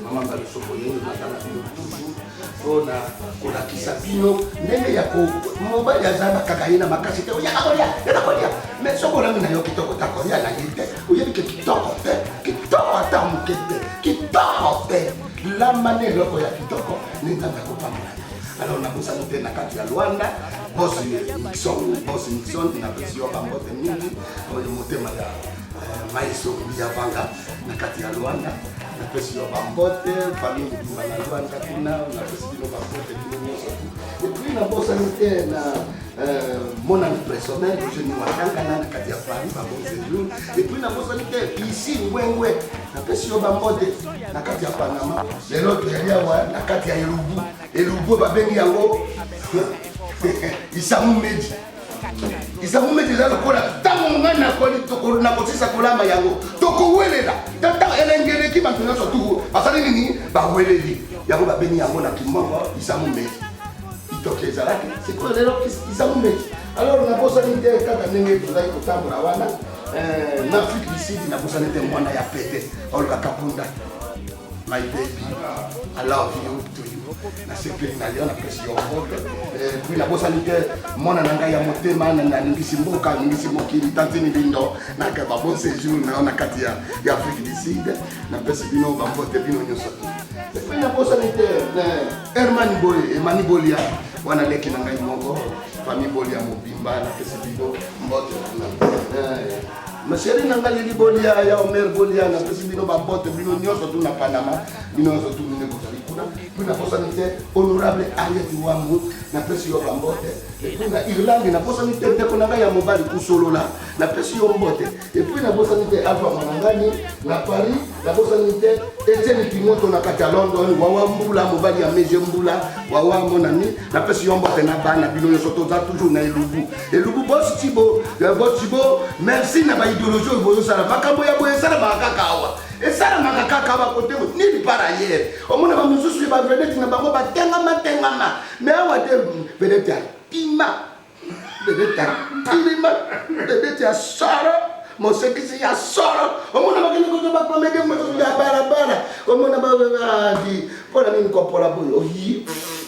maman va le soigner, nous avons toujours, on a qui s'appino, mais il y a mobile, il y a Zama Kakaïna, Makasite, il y a mais ce qu'on a mis dans le kitoko, il y a la guide, il y a qui kitoko, la manière dont il y a kitoko, nous avons fait. Alors on a besoin de na kati ya Luanda, boss Nixon na pesi wa bambote mingi, on motema ya maiso ya vanga na kati ya Luanda, na pesi wa bambote, famille na Luanda kuna na pesi wa bambote mingi. Et puis na bossa na mon ami personnel, je ne vois na kati ya Paris ba bon séjour. Et puis na bossa ici Ngwengwe na pesi wa bambote na kati ya Panama. Lelo tuyalia wa na kati ya Elubu. Elubu babengi yango Isamu Meji. Isamu Meji za kola tango ngana koli tokolo na kosisa kolama yango. Toko welela. Tata elengele ki bantu nyoso tu. Basali nini? Ba weleli. Yango babengi yango na kimongo Isamu Meji. Itoke zalaki. C'est quoi lelo Isamu Meji? Alors na bosa nite kaka ndenge tozali kotambola wana. Na Afrique du Sud na bosa nite mwana ya pete. Olga Kapunda. My baby, I love you to you. Na sepe na leo na presi yo moto. Puis na bosa nite mona nanga ya motema na ngisimboka ngisimbokili tantini bindo na ka ba bon séjour na kati ya Afrique du Sud na presi bino ba mbote bino nyoso. Puis na bosa nite Herman Boy Emani Bolia wana leki nanga imongo famille Bolia mobimba na presi bino mbote na Monsieur nanga lili Bolia ya Omer Bolia na presi bino ba mbote bino nyoso tu na Panama bino nyoso tu ne kozali kuna kuna posa nite honorable Ariete Wamu na presi yo ba mbote et puis na Irlande na posa nite ndeko nanga ya mobali kusolola na presi yo mbote et puis na posa nite Alpha Manangani na Paris na posa nite Etienne Timoto na kati ya London wawa mbula mobali ya Meje mbula wawa monami na presi yo mbote na bana bino nyoso toza toujours na Elubu boss Tibo merci na ba idéologie boyo sala makambo ya boyo sala makaka awa et ça na makaka ba côté ni par ailleurs au monde ba mususu ba vedette na bango ba tengama mais awa te vedette pima bébé tatilima bébé tia soro mosekisi ya soro omona bakene ko ba komede mo ya barabara omona ba di pona nini ko pola boyo oyi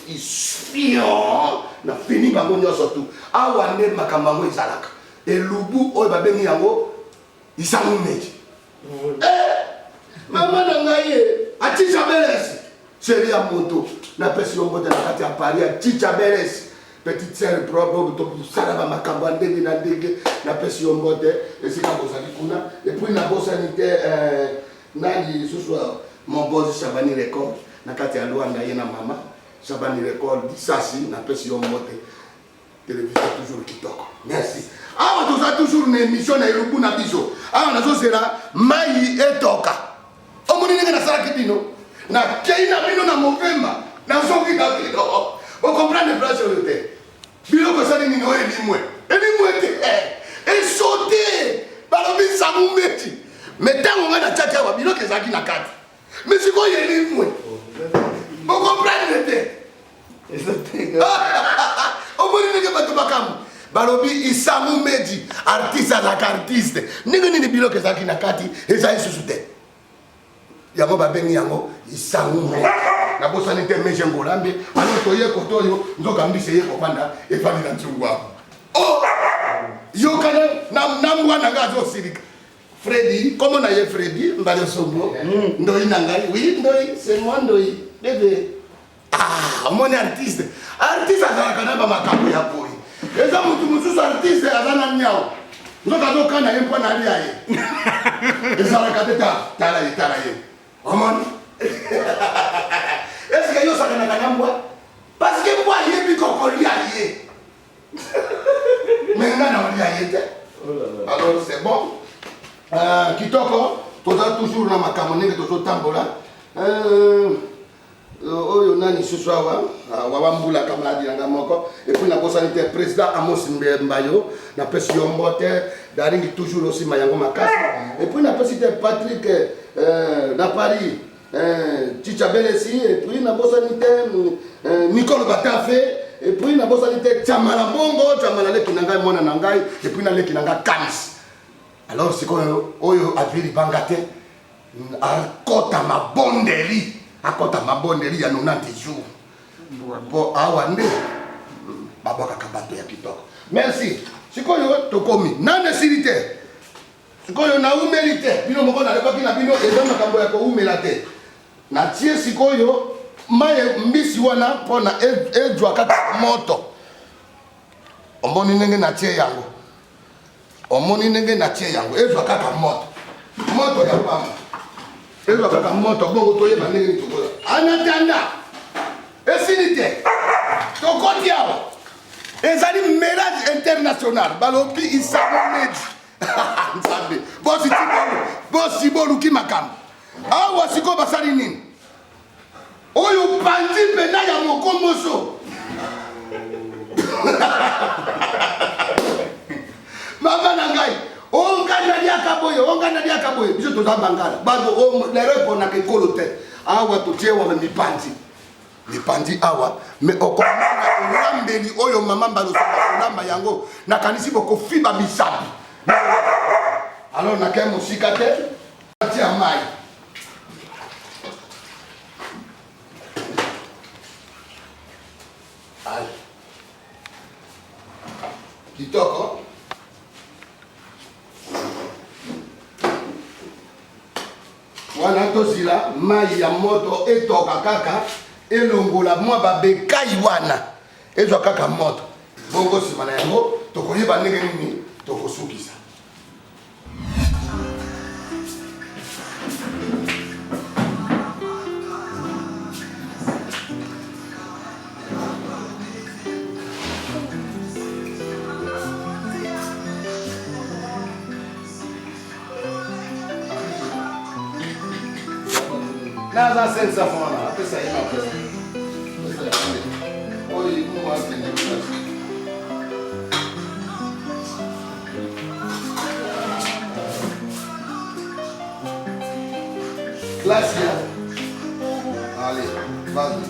ispion na fini bango nyonso tu awa nde makambo yango ezalaka elubu oyo babengi yango isangu meji mama na ngai ye atisha belesi chéri ya moto na pesi yo mbote na kati ya Paris atisha belesi petite sœur propre to sala ba makambo ndenge na ndenge na pesi yo mbote esika bozali kuna et puis na bosani te nani susu mon boss Chabani record na kati ya Luanda ye na mama Chabani record disasi na pesi yo mbote télévision toujours kitoko merci awa toza toujours une émission na elubu na biso awa nazo sera mai etoka omoni ninga na sala kibino na keina bino na Movemba na zongi ka bino vous comprenez place sur le terre bilo ko sali nini oye limwe te et sauter balobi samu meti metango ngana tata wa bilo ke zaki na kati mais siko ye limwe vous comprenez te omoni ninga bato bakamu balobi isamu medi artiste azaka artiste ninga nini bilo ke zaki na kati eza isusu te yango babengi yango isangu medi na bosani te meje ngolambe ano toye kotoyo nzoka mbise ye kopanda efandi na ntungu hapo oh yo kana na mwana ngazo sirika Freddy comment na ye Freddy mbale sombo ndoi nangai oui ndoi c'est moi ndoi bébé mon artiste azalaka na ba makambo ya boyi eza mutu mususu artiste azana nyao nzoka zo kana ye mpona ali aye ezalaka te tala ye omoni est-ce que yo sakana kanambwa parce que moi yebi kokoli allié mais ngana oli allié alors c'est bon kitoko toza toujours na makambo ndenge tozotambola oyo nani susu awa wawambula kamaladi yanga moko et puis na bosani te président Amos Mbayo na pesi yo mbote daringi toujours aussi mayango makasi et puis na pesi te Patrick na Paris Chicha Belesi et puis na bosanité Nicole Batafe et puis na bosanité Chamala Bongo Chamala leki nanga mona nangai et puis na leki nanga Kamis alors c'est quoi oyo aviri bangate akota mabondeli ya 90 jours bo awande babaka kabato ya kitoko merci sikoyo tokomi nane silite sikoyo na umelite bino moko na lebaki na bino eza makambo ya ko umela te na tie sikoyo maye mbisi wana pona ejwa kaka moto omoni ndenge na tie yango ejwa kaka moto ya pamba ejwa kaka moto bongo toyeba ndenge ni tokola anatanda esinite tokoti awa ezali mélange international balobi isamu medi nzambe bosi boluki makambo awa siko basali nini oyo pandi pena ya mokomboso mama na ngai ongana liaka boye biso toza bangala bato lero eponaka ekolo te awa totie wana mipandi awa me okomana olambeli oyo mama mbalosaka kolamba yango nakanisi bokofiba bisapi alors nake mosika te tia mai kitoko wana tozila mai ya moto etoka kaka elongola mwa babekai wana ezwa kaka moto bongo nsima na yango tokoyeba ndenge nini tokosukisa Naza senza fona, questa è una cosa. Poi come anche Gracias. Allez, vas-y.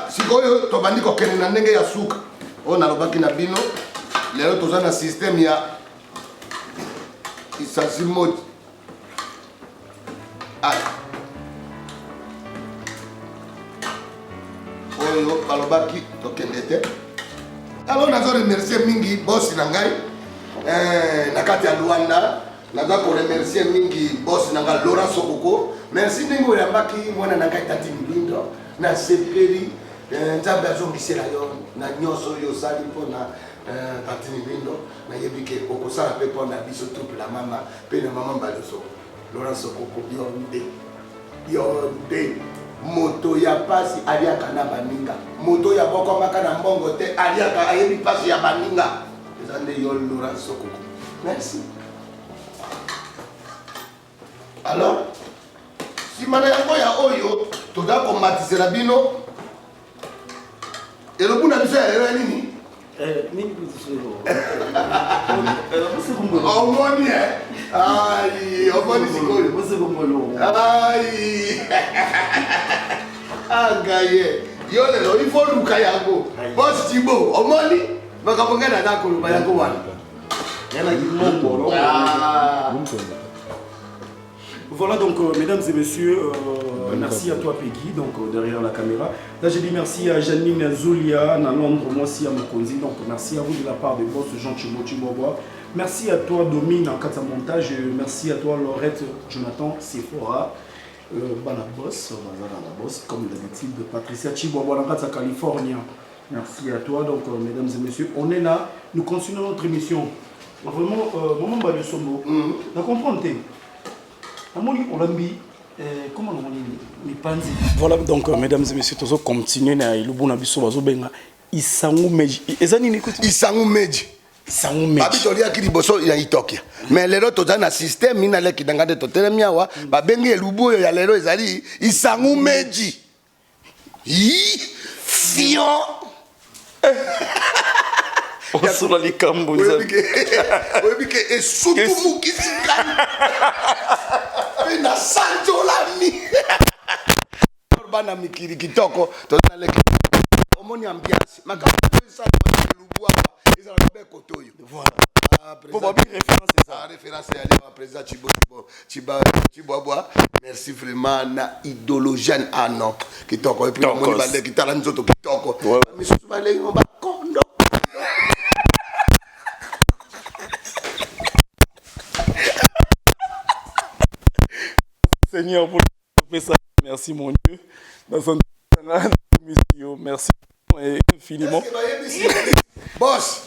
sikoyo tobandi kokende na ndenge ya suka oyo nalobaki na bino lelo toza na systeme ya isasimoti oyo balobaki tokende te alors nazo remercier mingi bosi na ngai na kati ya Luanda naza ko remercier mingi bosi na ngai Laurent Sokoko merci ndenge oyambaki mwana na ngai Tati Mbindo na sepeli nzambe azongisela yo na nyonso oyo osali mpona Tati Mbindo nayebi ke okosala mpe mpona biso troupe la mama mpe na mama Mbaloso Laurent Sokoko yo nde moto ya pasi aliaka na baninga moto ya bokomaka na mbongo te aliaka ayebi pasi ya baninga eza nde yo Laurent Sokoko Merci. Alors, si mana yango ya oyo, toda kombatise la bino. Et le bout n'a pas fait nini? Omoni aïe, omoni sikoyo. Aïe. Ah gaye. Yo lelo il faut luka yango. Boss Tibo, omoni bakaponga na nakolo ba yango wana. Yana kimombo. Voilà donc mesdames et messieurs, merci à toi Peggy, donc derrière la caméra. Là j'ai dit merci à Janine Zulia, à Londres, moi aussi à Mokonzi, donc merci à vous de la part de boss Jean Chiboboa. Merci à toi Domine en cas de montage, merci à toi Laurette, Jonathan, Sephora, Bana Boss, comme d'habitude, Patricia Chiboboa en cas de Californie. Merci à toi, donc mesdames et messieurs, on est là, nous continuons notre émission. Vraiment, Maman Bali Sombo, vous comprenez? Voilà donc mesdames et messieurs, tous continuer na ilubu na biso bazobenga Isangu Meji. Ezani nikuti Isangu Meji. Isangu Meji. Babitoli akili boso ya Itokia. Mais lero toza na système ina leki dangade totelemi awa babengi elubu ya lero ezali Isangu Meji. Yi fion. Osula likambo. Webike esutu mukisikani. Na sanjolami. Bana mikiri kitoko tozana leki. Omoni ambiance. Makapesa lubwa ils ont le kotoyo. Voilà. Pour ma référence c'est ça. Référence à président Chiboboa. Merci vraiment na idéologie ah non kitoko et puis omoni balé kitala nzoto kitoko. Mais sous balé on va kondo. Seigneur, pour ça, merci mon Dieu. Merci infiniment. Boss.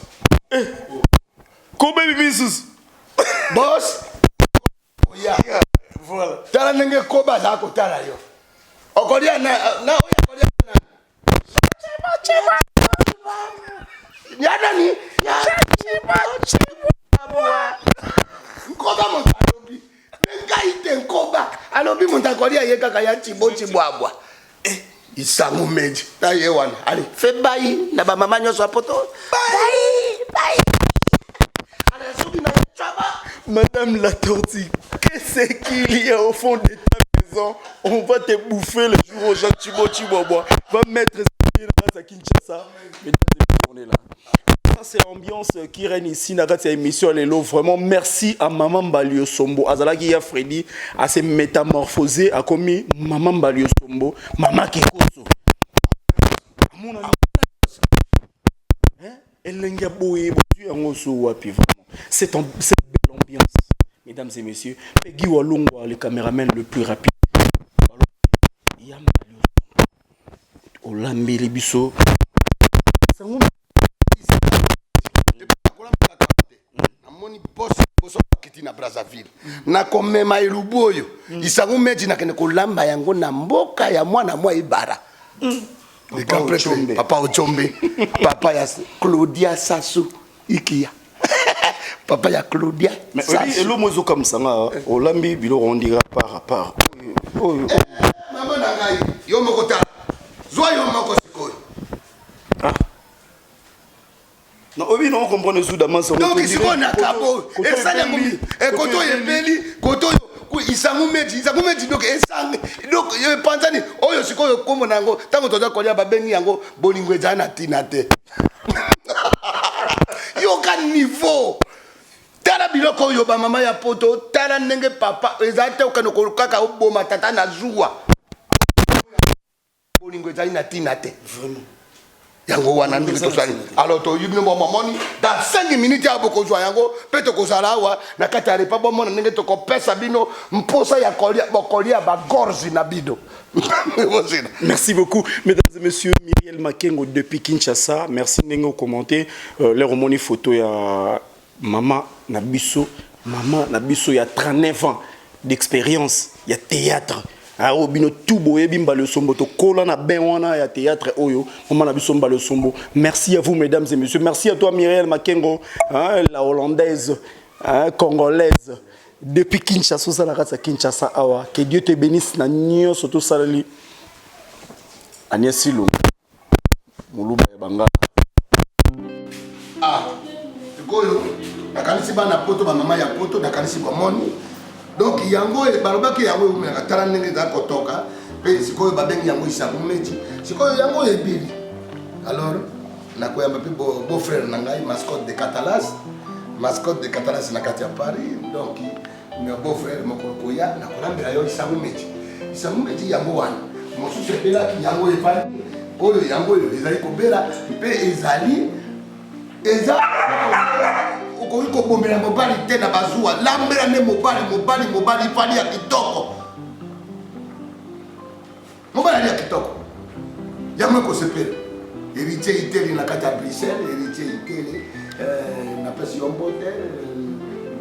Combien de bisous? Boss. Voilà. Tala nenge koba za ko tala yo. Okodia na okodia na. Chema. Yana ni. Chema. Koba mo alobi. Nga ite nkoba. Alobi mo ntakodia ye kaka ya chibwabwa. Isangu Meji. Na ye wana. Allez, fais bayi na ba mama nyoso apoto. Bayi. Allez, soubi na chaba. Madame la tortue, qu'est-ce qu'il y a au fond de ta maison? On va te bouffer le jour où Jean Chiboboa va mettre ses pieds dans Kinshasa. Mesdames et messieurs, on est là. Ça, c'est l'ambiance qui règne ici dans cette émission. Vraiment, merci à Maman Balio Sombo. Azalaki ya Freddy à se métamorphoser à commis Maman Balio Sombo. Maman Kikoso. Mon ami. Elle c'est une belle ambiance, mesdames et messieurs. Peggy Walungwa, le caméraman le plus rapide. Olambi Libiso. Namoni boss kiti na Brazzaville. Na komema elubu oyo. Isangu Meji na kene kolamba yango na mboka ya mwana mwa ibara. Papa Ochombe. Papa ya Claudia Sassou Ikia. Papa ya Claudia. Mais oui, l'homme est comme ça. Olambi bilo on dira par rapport. Maman nangai, yo mokota. Zwa yo moko sikoyo. Ah. Non, oui, non, on comprend le soudaman. Donc ici on a kabo. Et ça les momi. Et koto yebeli, koto Isangu Meji donc esang. Donc yo pensani, oyo sikoyo komo nango, tango toza kolia babengi yango bolingwe jana tinate. Yo kan niveau. Tala biloko yo ba mama ya poto, tala ndenge papa, ezate okanoko kaka oboma tata na zuwa. Bolingwe jana tinate. Vraiment. Yango wana ndenge tosali. Alors to yibino mo mamoni dans 5 minutes ya boko zwa yango peto ko salawa na kata repa bo mona ndenge to ko pesa bino mposa ya kolia bokolia ba gorzi na bido. Merci beaucoup, mesdames et messieurs. Myriel Makengo depuis Kinshasa. Merci de commenter les romani photo ya Maman Nabiso. Maman Nabiso, il y a 39 ans d'expérience. Il y a théâtre. Arobino tout boye bimba le sombo to kola na benwana ya théâtre oyo Maman Nabiso mba le sombo. Merci à vous mesdames et messieurs. Merci à toi Myriel Makengo, hein, la hollandaise. congolaise depuis Kinshasa ça la kata Kinshasa awa que Dieu te bénisse na nyo surtout salali Agnès Silou Muluba Bangala koyo nakanisi bana poto ba mama ya poto nakanisi ba moni donc yango e balobaki yango umeka tala ndenge za kotoka pe sikoyo babengi yango isa mumeji sikoyo yango e bili alors nakoyamba pe beau frère nangai mascotte de Catalas na kati ya Paris donc mes beau frère moko koya nakolambela yo isa mumeji yango wana mosusu ebela yango e pali oyo yango ezali kobela pe ezali eza uko iko bombela mobali tena bazua lambela ne mobali fali ya kitoko mobali ya kitoko yamwe ko sepela héritier iteli na kata Bruxelles héritier iteli na pesi yombote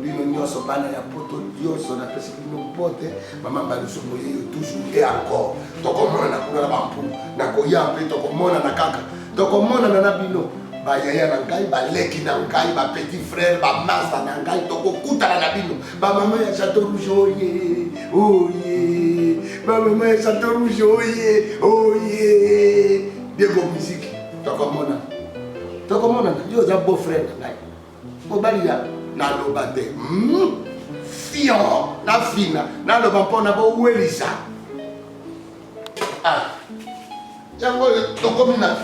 bino nyoso bana ya poto yoso na pesi bino bote mama baluso moye toujours et encore tokomona na kuna bampu na koyampe tokomona na kaka tokomona na bino ba yaya na ngai ba leki na ngai ba petit frère ba master na ngai tokokutana na bino ba mama ya Château Rouge oye ba mama ya Château Rouge oye Diego musique tokomona yo za beau frère na ngai mobali ya na loba te fion na fina na loba mpona bo welisa yango tokomi na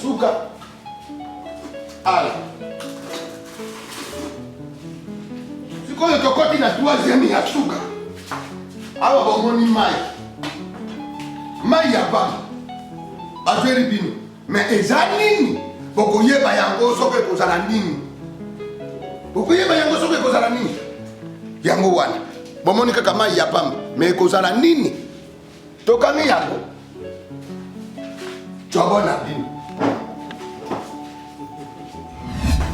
suka ala sikoyo tokoti na troisième ya suka awa bomoni mai ya baba bazweli bino mais eza nini bokoyeba yango soki ekozala nini yango wana bomoni kaka mai ya pamba mais ekozala nini tokangi yango tobona bino.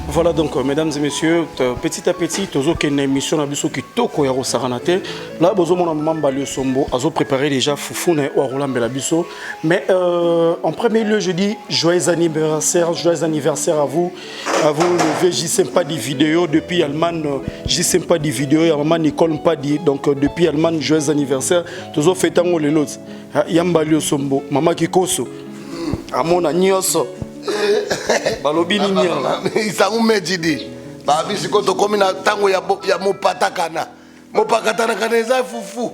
Voilà donc mesdames et messieurs, petit à petit, tous une émission nabiso qui toko ya rosaranate. Là, bozo mon mamba le sombo, azo préparé déjà foufoune ou Roland Belabiso. Mais en premier lieu, je dis joyeux anniversaire à vous. Le VJ Sympathie vidéo depuis Allemagne, J Sympathie vidéo, et maman Nicole Padi. Donc depuis Allemagne, joyeux anniversaire. Tous fêtons les lots. Yamba le sombo, maman Kikoso, Amona Nyoso. Balobi nini isangu mejidi babi siko to komi na tango ya mopatakana kana eza fufu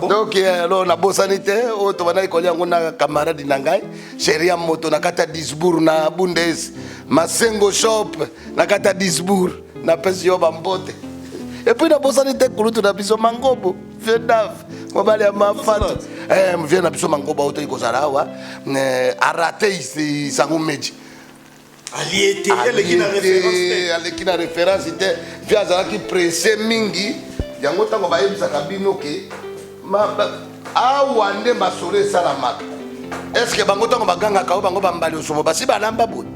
donc alors na bosanité o to bana ikolia ngona camarade na ngai sheria moto na kata Disbourg na Bundes Masengo shop na kata Disbourg na pesi yo bambote et puis na bosanité kulutu na biso mangobo fedaf mobali ya mafata mvien na biso mangobo auto ikozala wa arate isangu meji Aliété, aleki na référence te vi azalaki pressé mingi yango ntango bayebisaka bino ke awa nde masolo esalamaka estce bango ntango bagangaka o bango bambali osomo basi balamba boye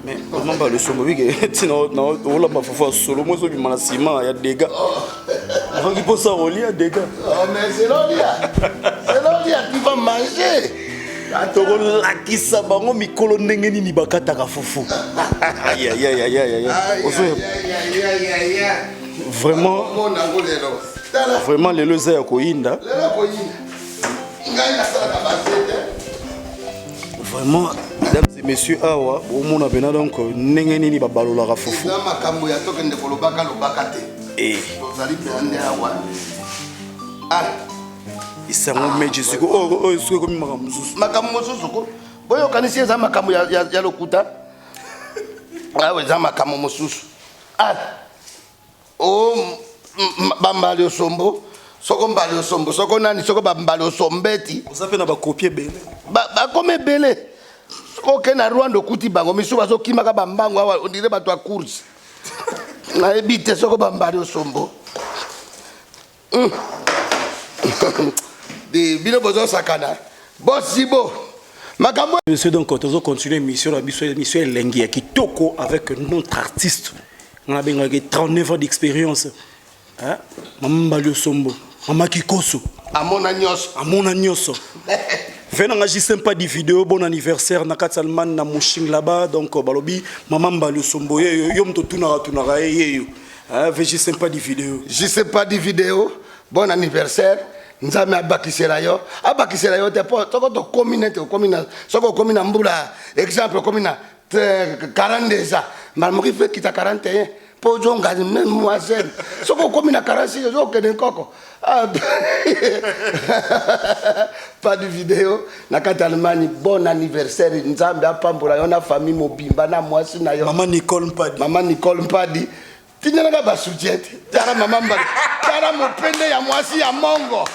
mais omamba le sombo wike tina olamba fufu solo moi ezobima na nsima ya dega nakoki mposa kolia dega mais selolia tu vas manger tokolakisa bango mikolo ndenge nini bakataka fufu vraiment lelo eza ya koyinda vraiment mesdames et messieurs awa omona pena donc ndenge nini babalolaka fufu eza makambo ya tokende kolobaka lobaka te tozali pena nde awa isango meji siko oyo siko komi makambo mosusu ko boyokanisi eza makambo ya lokuta awa eza makambo mosusu bambali osombo soko mbali osombo soko nani soko bambali osombeti oza mpe na bakopie ebele bakoma ebele soko oke na Rwanda okuti bango misu bazokimaka bambango awa ondire bato ya course nayebi te soko bambali osombo de bino bozo sakana bosibo makambo. Monsieur donc on continue l'émission l'émission Elengi Kitoko avec notre artiste on a bien 39 ans d'expérience hein maman Balio Sombo maman Kikoso amona nyoso venanga ji sympa di vidéo bon anniversaire na Katsalman na Mushing là-bas donc balobi maman Balio Sombo yo mto tunara yeyo Ah, je sais pas des vidéos. Je sais pas des vidéos. Bon anniversaire. Nzame abakisela yo. Abakisela yo te po. Soko to komina te komina. Soko komina mbula. Exemple komina 42 ans. Malmoki fait kita 41. Po jonga mademoiselle. Soko komina 46 yo kenen koko. Pas de vidéo. Nakata Allemagne bon anniversaire. Nzambe apambula yo na famille mobimba na mwasi na yo. Maman Nicole Mpadi. Maman Nicole Mpadi. Tinyanga ba soutiette. Tara maman Mbadi. Tara mopende ya mwasi ya mongo.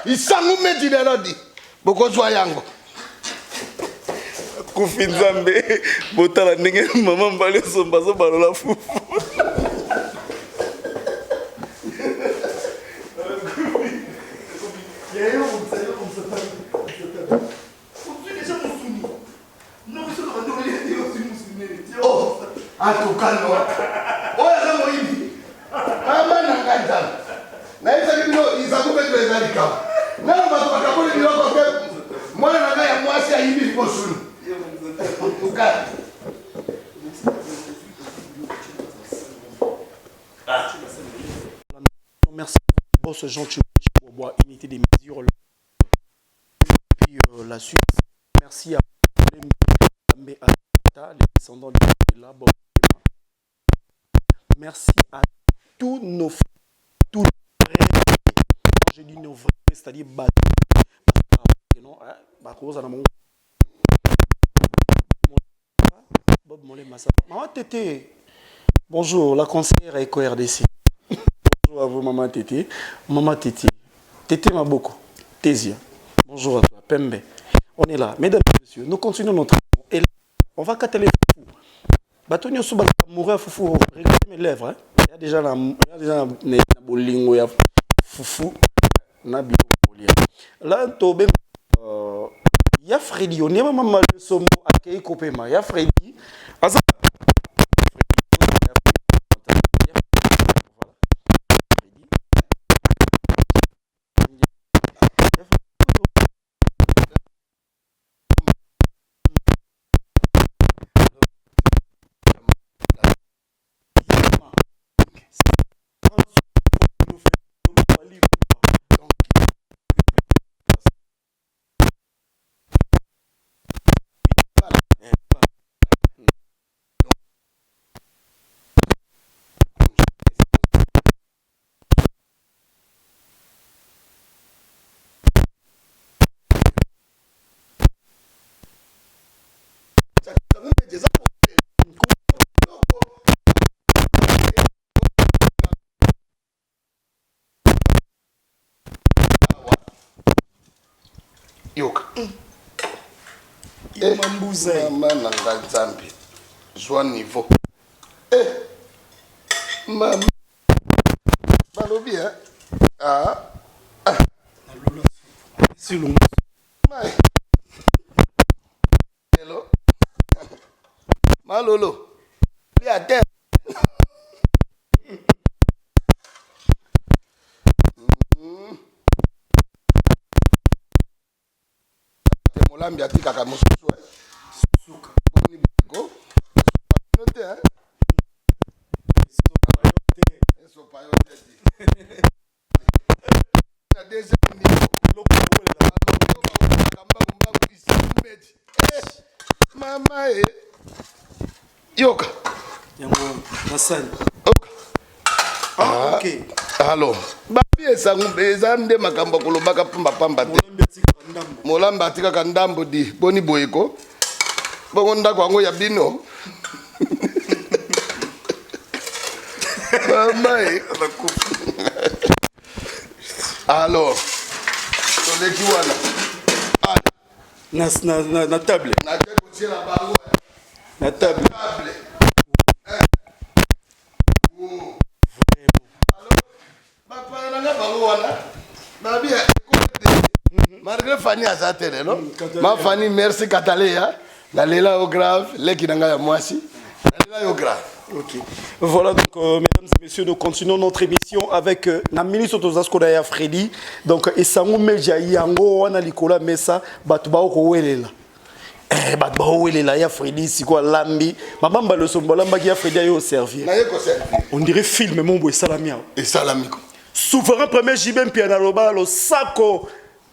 Isangu meji lelodi. Boko zwa yango. Kufinzambe. Botala ndenge maman Mbali sombazo balola fufu. Oh, atukano. Oya zango hivi. Ama nangaza. Na isa kibino izakupe tu ezalika. Na bato bakabuli biloko ke mwana nanga ya mwasi ayibi libosulu. Tukana. Merci boss Jean Chibois, unité des mesures. Puis la Suisse. Merci à les descendants de là. Merci à tous nos vrais. Quand je dis nos vrais, c'est-à-dire Bob Molé Massa. Maman Tété. Bonjour, la conseillère EcoRDC. Bonjour à vous, Maman Tété. Maman Tété. Tété Maboko. Tézia. Bonjour à toi, Pembe. On est là. Mesdames et messieurs, nous continuons notre travail. Et là, on va cater les foufous. Batonio Souba mourir foufou. Regardez mes lèvres. Hein? Il y a déjà la bolingo, il y a foufou. Là, il y a Freddy. On est même mal de somo à Keikopema. Il y a Freddy. Yoka. Mambuza. Maman nanga Nzambe. Joie niveau. Maman. Balobi hein. Ah. Si long. Hello. Malolo. Bi à terre. Molambi atika ka mosusu suka ni biko note hein so payote na deuxième niveau loko wala kamba mbabu isimbeji mama yoka yango nasani ok ok alors babi esangu bezande makambo kolobaka pamba te Molamba atika ndambo di boni boyeko bongo ndako yango ya bino mama alors toleki wana na table na teko tiela bango na table malgré Fanny Azatele, non? Ma Fanny, merci Cataléa. Nalela au grave, l'équipe d'Anga Moisi. Nalela au grave. Ok. Voilà donc, mesdames et messieurs, nous continuons notre émission avec la ministre Tozaskoda Freddy. Donc, et Sango Meja Yango, Wana Likola Mesa, Batubao Kowelela. bato baowelela ya Freddy sikoyo lambi mabamba losombo alambaki ya Freddy ayo servir on dirait film mombo esalami awa esalami ko souverain premier jibin pia na loba losako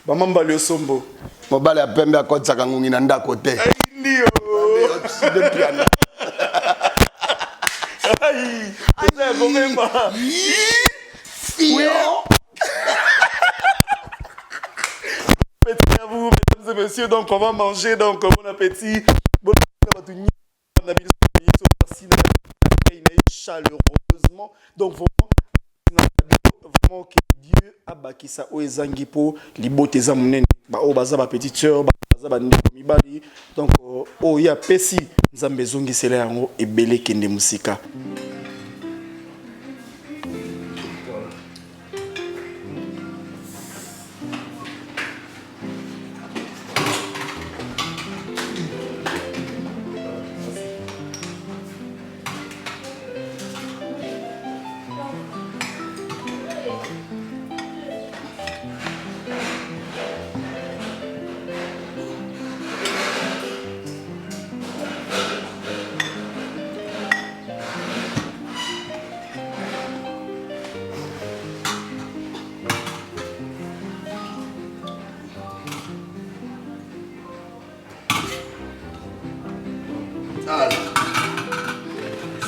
bamamba losombo mobali ya pembe akotisaka ngungi na ndako te ndio eza komemba Petit à vous, mesdames et messieurs, donc on va manger, donc bon appétit. Bon appétit, on a bien chaleureusement. Donc vraiment que Dieu a bâti ça au Ezangipo, les beautés amunene, ba o baza ba petite sœur, baza ba mibali. Donc oh ya pesi, nzambe zongi sele yango ebele kende musika.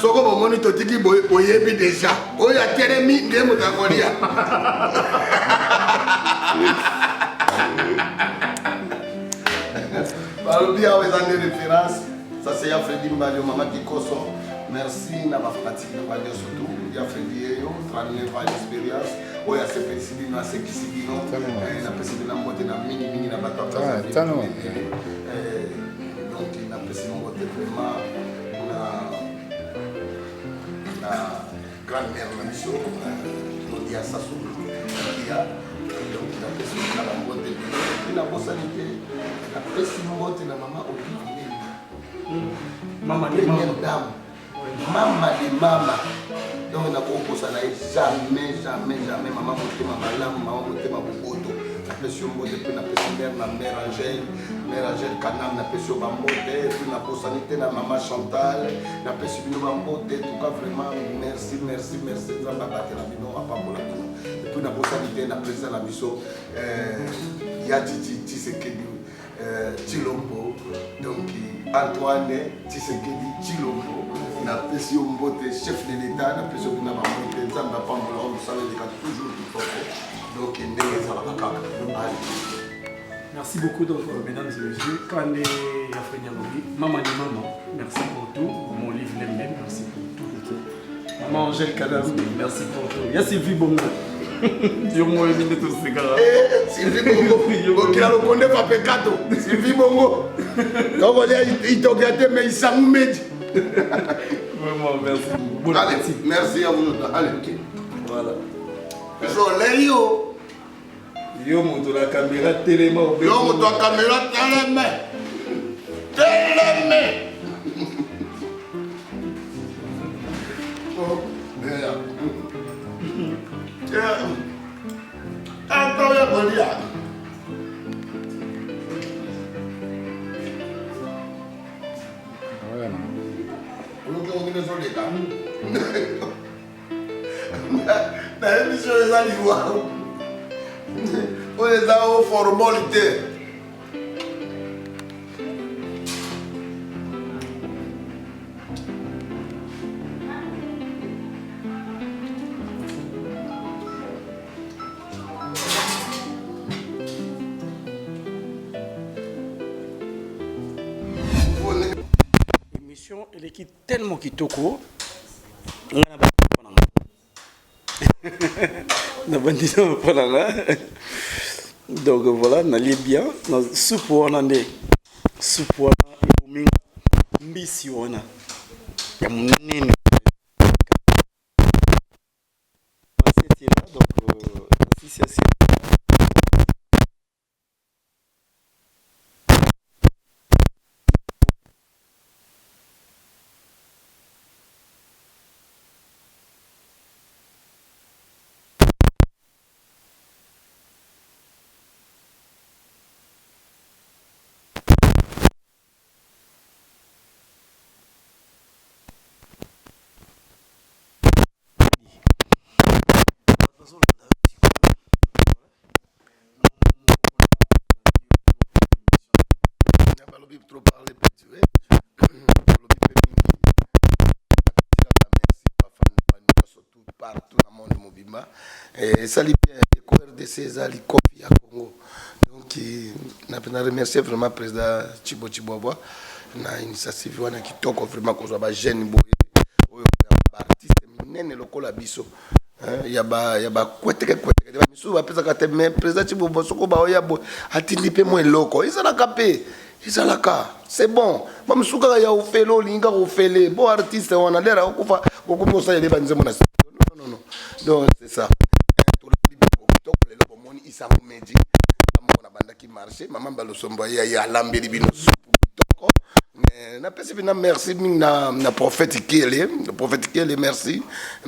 Soko bomoni totiki boyebi déjà oyo atelemi nde moto akolia balobi awa eza nde référence ça c'est ya Freddy Mbalio mama Kikoso merci na bapratique na banyo surtout ya Freddy eyo 39 ans d'expérience oyo asepelisi bino asekisi bino napesi bino mbote na mingi na bato donc napesi mbote vraiment grand-mère na biso Claudia Sassou kia donc napesi na mbote na bosani te napesi mbote na mama Olivier mama de mama donc nakokosana jamais mama motema malamu mama motema boboto napesi mbote mpe napesi mère Angèle Kanam napesi bambote puis nakosani te na mama Chantal napesi bino bambote en tout cas vraiment merci nzambe abatela bino apambola bino epuis nakosani te na président na biso ya Tshisekedi Tshilombo donc Antoine Tshisekedi Tshilombo napesi yo mbote chef de l'état napesi yo bino bambote nzambe apambola mosala eleka toujours kitoko donc ndenge ezalaka kaka. Merci beaucoup donc, mesdames et messieurs. Kande Yafreni Abogi, maman et maman, merci pour tout. Mon livre Lembe, merci pour tout. Maman Angèle Kadam, merci pour tout. Il y a Sylvie Bongo. Dieu moi, il est tous ces gars. Sylvie Bongo, qui a le condé pas pecado. Sylvie Bongo. Donc on dit, il t'a gâté, mais il s'en met. Vraiment, merci. Bon allez, merci à vous. Allez, voilà. Soleil, yo. Yo moto la caméra téléma au yo moto la caméra téléma oh yeah attends ya bolia voilà on est désolé na émission les alivois on est là aux formalités. L'émission elle est tellement kitoko. Donc voilà, on allait bien. Soupe on a des soupe on a mbisi on a. Il y a mon nene. Donc si c'est Et ça li bien RDC ça li kofi à Congo. Donc na remercier vraiment président Chibo Chibobo na initiative wana kitoko vraiment ko ba jeune boye oyo ba artiste minene lokola biso. Il y a kwete ba misu ba pesa ka te mais président Chibobo soko ba oya bo atindi pe mo loko. Isa kapé. C'est bon. Mam suka ya ofelo linga ofele. Bon artiste wana lera okufa okumosa yele banze mona. Non. Donc c'est ça. Maman balosomba ya lambeli bino toko na pesi bina merci na prophète Kele merci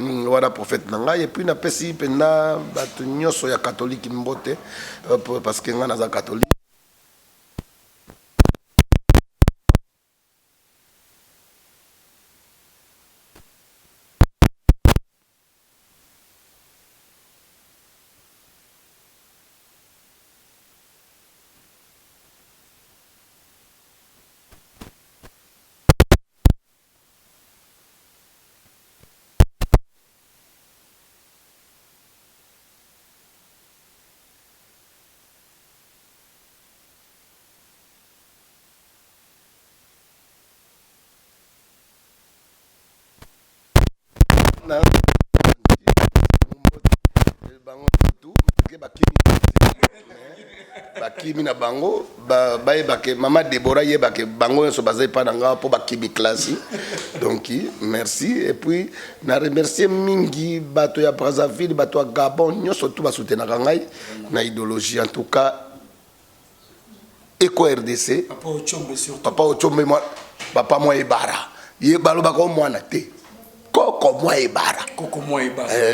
voilà prophète nanga et puis na pesi pena batu nyoso ya catholique mbote parce que nga na catholique bakimi na bango bayebake mama Deborah yebake bango so bazai pa nanga po bakimi classe donc merci et puis na remercier mingi bato ya Brazzaville bato ya Gabon nyoso tout ba soutenaka ngai na idéologie en tout cas Eco RDC papa Ochombe moi papa moi ebara yebalo bako mwana te Koko moi ebara.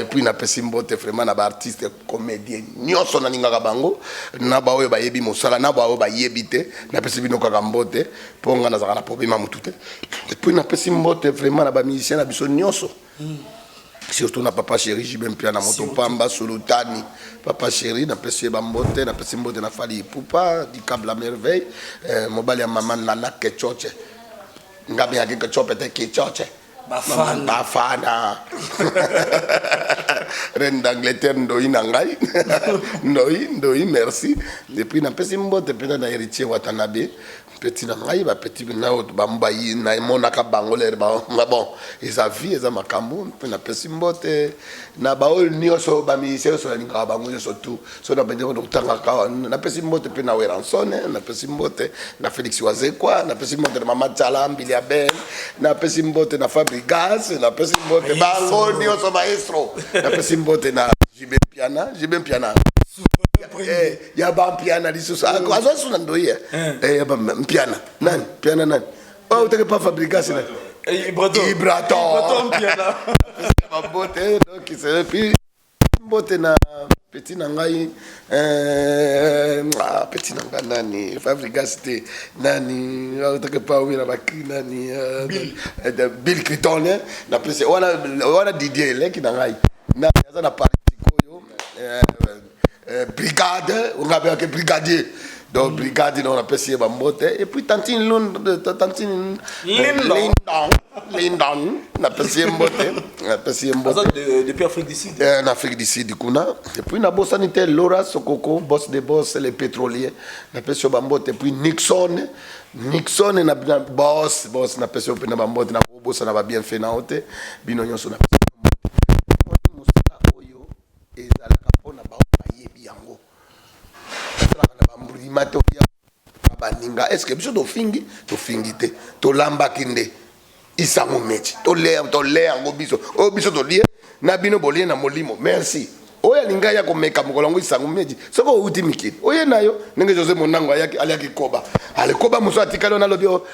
Puis na pesi mbote vraiment na ba artiste comédien nyoso na ninga bango na ba oyo ba yebi mosala na ba oyo ba yebite na pesi bino kaka mbote ponga na zaka na problème mutute. Et puis na pesi mbote vraiment na ba musicien na biso nyoso. Surtout na papa chéri Jibem Pia na moto pamba Sultani papa chéri na pesi ba mbote na fali pupa di câble la merveille mobali ya maman Nana Kechoche ngabe ya Kechope te Kechoche Bafana Reine d'Angleterre ndoi nangai ndoi merci depuis na pesi mbote pena na héritier Watanabe petit nangai ba petit na auto bambayi na monaka bango le ba bon eza vie eza makambo pena pesi mbote na baol nioso ba ministère so ninga bango so tout so na bende ko tanga ka na pesi mbote pena Weransone na pesi mbote na Félix Wazekwa na pesi mbote na mama Tala Mbilia Ben na pesi mbote na Fabrigas na pesi mbote bango nioso maestro na pesi mbote na Jibem Piana ya ba piana lisusu azo suna ndoi ya ba piana nani oh utake pa Fabrigas na Ibraton piana ba bote donc c'est puis bote na petit nangai petit nanga nani Fabrigas te nani utake pa wira bakri nani Bill Clinton na pese wana Didier leki nangai na yaza na Paris koyo brigade on a que brigadier donc brigade on a passé bambote et puis tantine Lindon na passé mbote depuis Afrique du Sud en Afrique du Sud kuna et puis na boss sanitaire Laura Sokoko boss des boss les pétroliers na passé bambote et puis Nixon na boss na passé na bambote na boss na ba bien fait na hote bino nyonso na est-ce que biso to fingi te to lamba kinde isango mechi to le ngo biso o biso to lie na bino bolie na molimo merci oya linga ya komeka mokolongo isango mechi soko uti mikili oye nayo nenge José Monango aliaki koba ale koba muso atikalo na lobio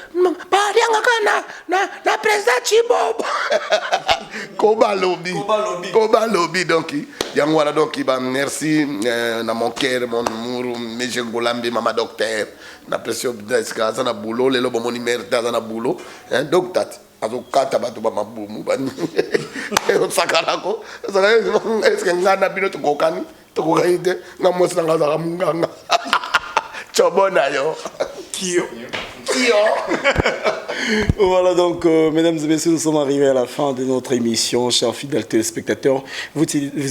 ba lianga kana na président Chibobo koba lobby donc yango wala donc ba merci na mon cœur mon muru monsieur Ngolambi mama docteur na pression d'esca za na boulot lelo bomoni merda za na boulot donc tat azo kata bato ba mabumu bani o sakarako est-ce que ngana bino to kokani te na mosanga za munganga Chobona yo. Kyo. Voilà donc, mesdames et messieurs, nous sommes arrivés à la fin de notre émission, chers fidèles téléspectateurs. Vous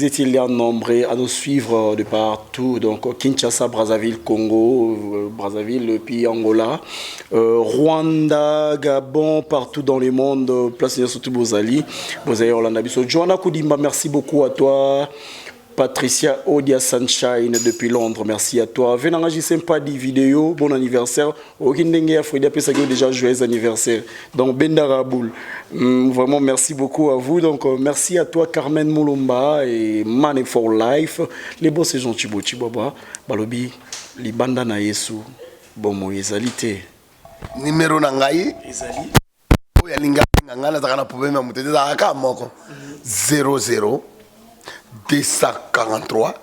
étiez là nombreux à nous suivre de partout, donc Kinshasa, Brazzaville, Congo, Brazzaville, puis Angola, Rwanda, Gabon, partout dans le monde, place surtout Bozali, Orlando. Joanna Koudimba, merci beaucoup à toi. Patricia Odia Sunshine depuis Londres, merci à toi. Venant agir pas des vidéos, bon anniversaire. Aucune dengue Frida Pesagio déjà joyeux anniversaire. Donc Benda Raboul, vraiment merci beaucoup à vous. Donc merci à toi Carmen Moulumba et Money for Life. Les boss c'est gentil Bochi Baba, Balobi, li banda na Yesu. Bon mo ezalité. Numéro nangai. Ezali. Oya linga ngana zakana problème mutete zaka moko. 00 243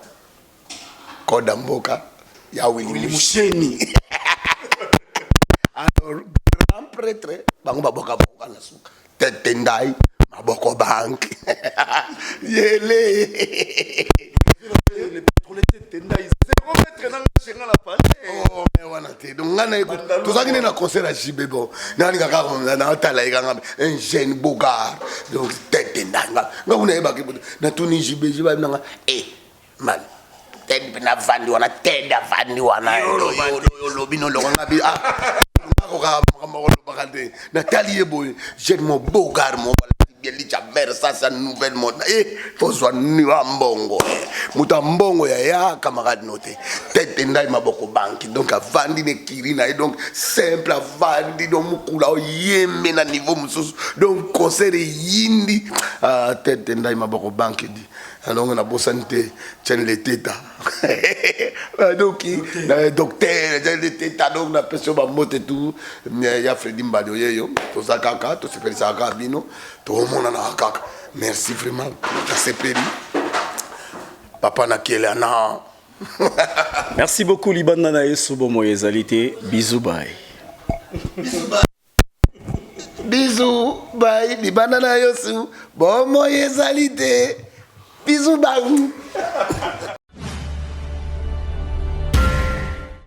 Code Mboka ya Willy Moucheni. Alors grand prêtre bango baboka boka na suka tetendai maboko bank yele le pétrole tetendai 0 mètre na chenga la palais oh mais wana te donc ngana écoute tout ça qui na concert à JB bon nani kaka na tala ikanga un jeune bogard donc tetendai ngakuna ebaki na tuni JB nanga man ted na vandi wana ted vandi wana yo lobino lo ngabi Nathalie Boy, j'ai mon beau gars, mon bien dit ça c'est une nouvelle mode. Faut soit nu ambongo. Mutambongo ya camarade noté. Tête ndai maboko banki. Donc à vandi ne kirina et donc simple à vandi donc mukula yembe na niveau mususu. Donc concert yindi tête ndai maboko banki dit. Alors on a beau santé, tiens les tétas. Donc docteur, tiens les tétas donc la pression va monter tout. Il y a Freddy Mbadio yo, tout ça kaka, tout se fait ça kabino, tout le monde na kaka. Merci vraiment, ça c'est péri. Papa na kelana. Merci beaucoup Libanda na Yesu bomo ezalité. Bisous bye. Bisous bye Libanda na Yesu bomo ezalité. Bisous bye.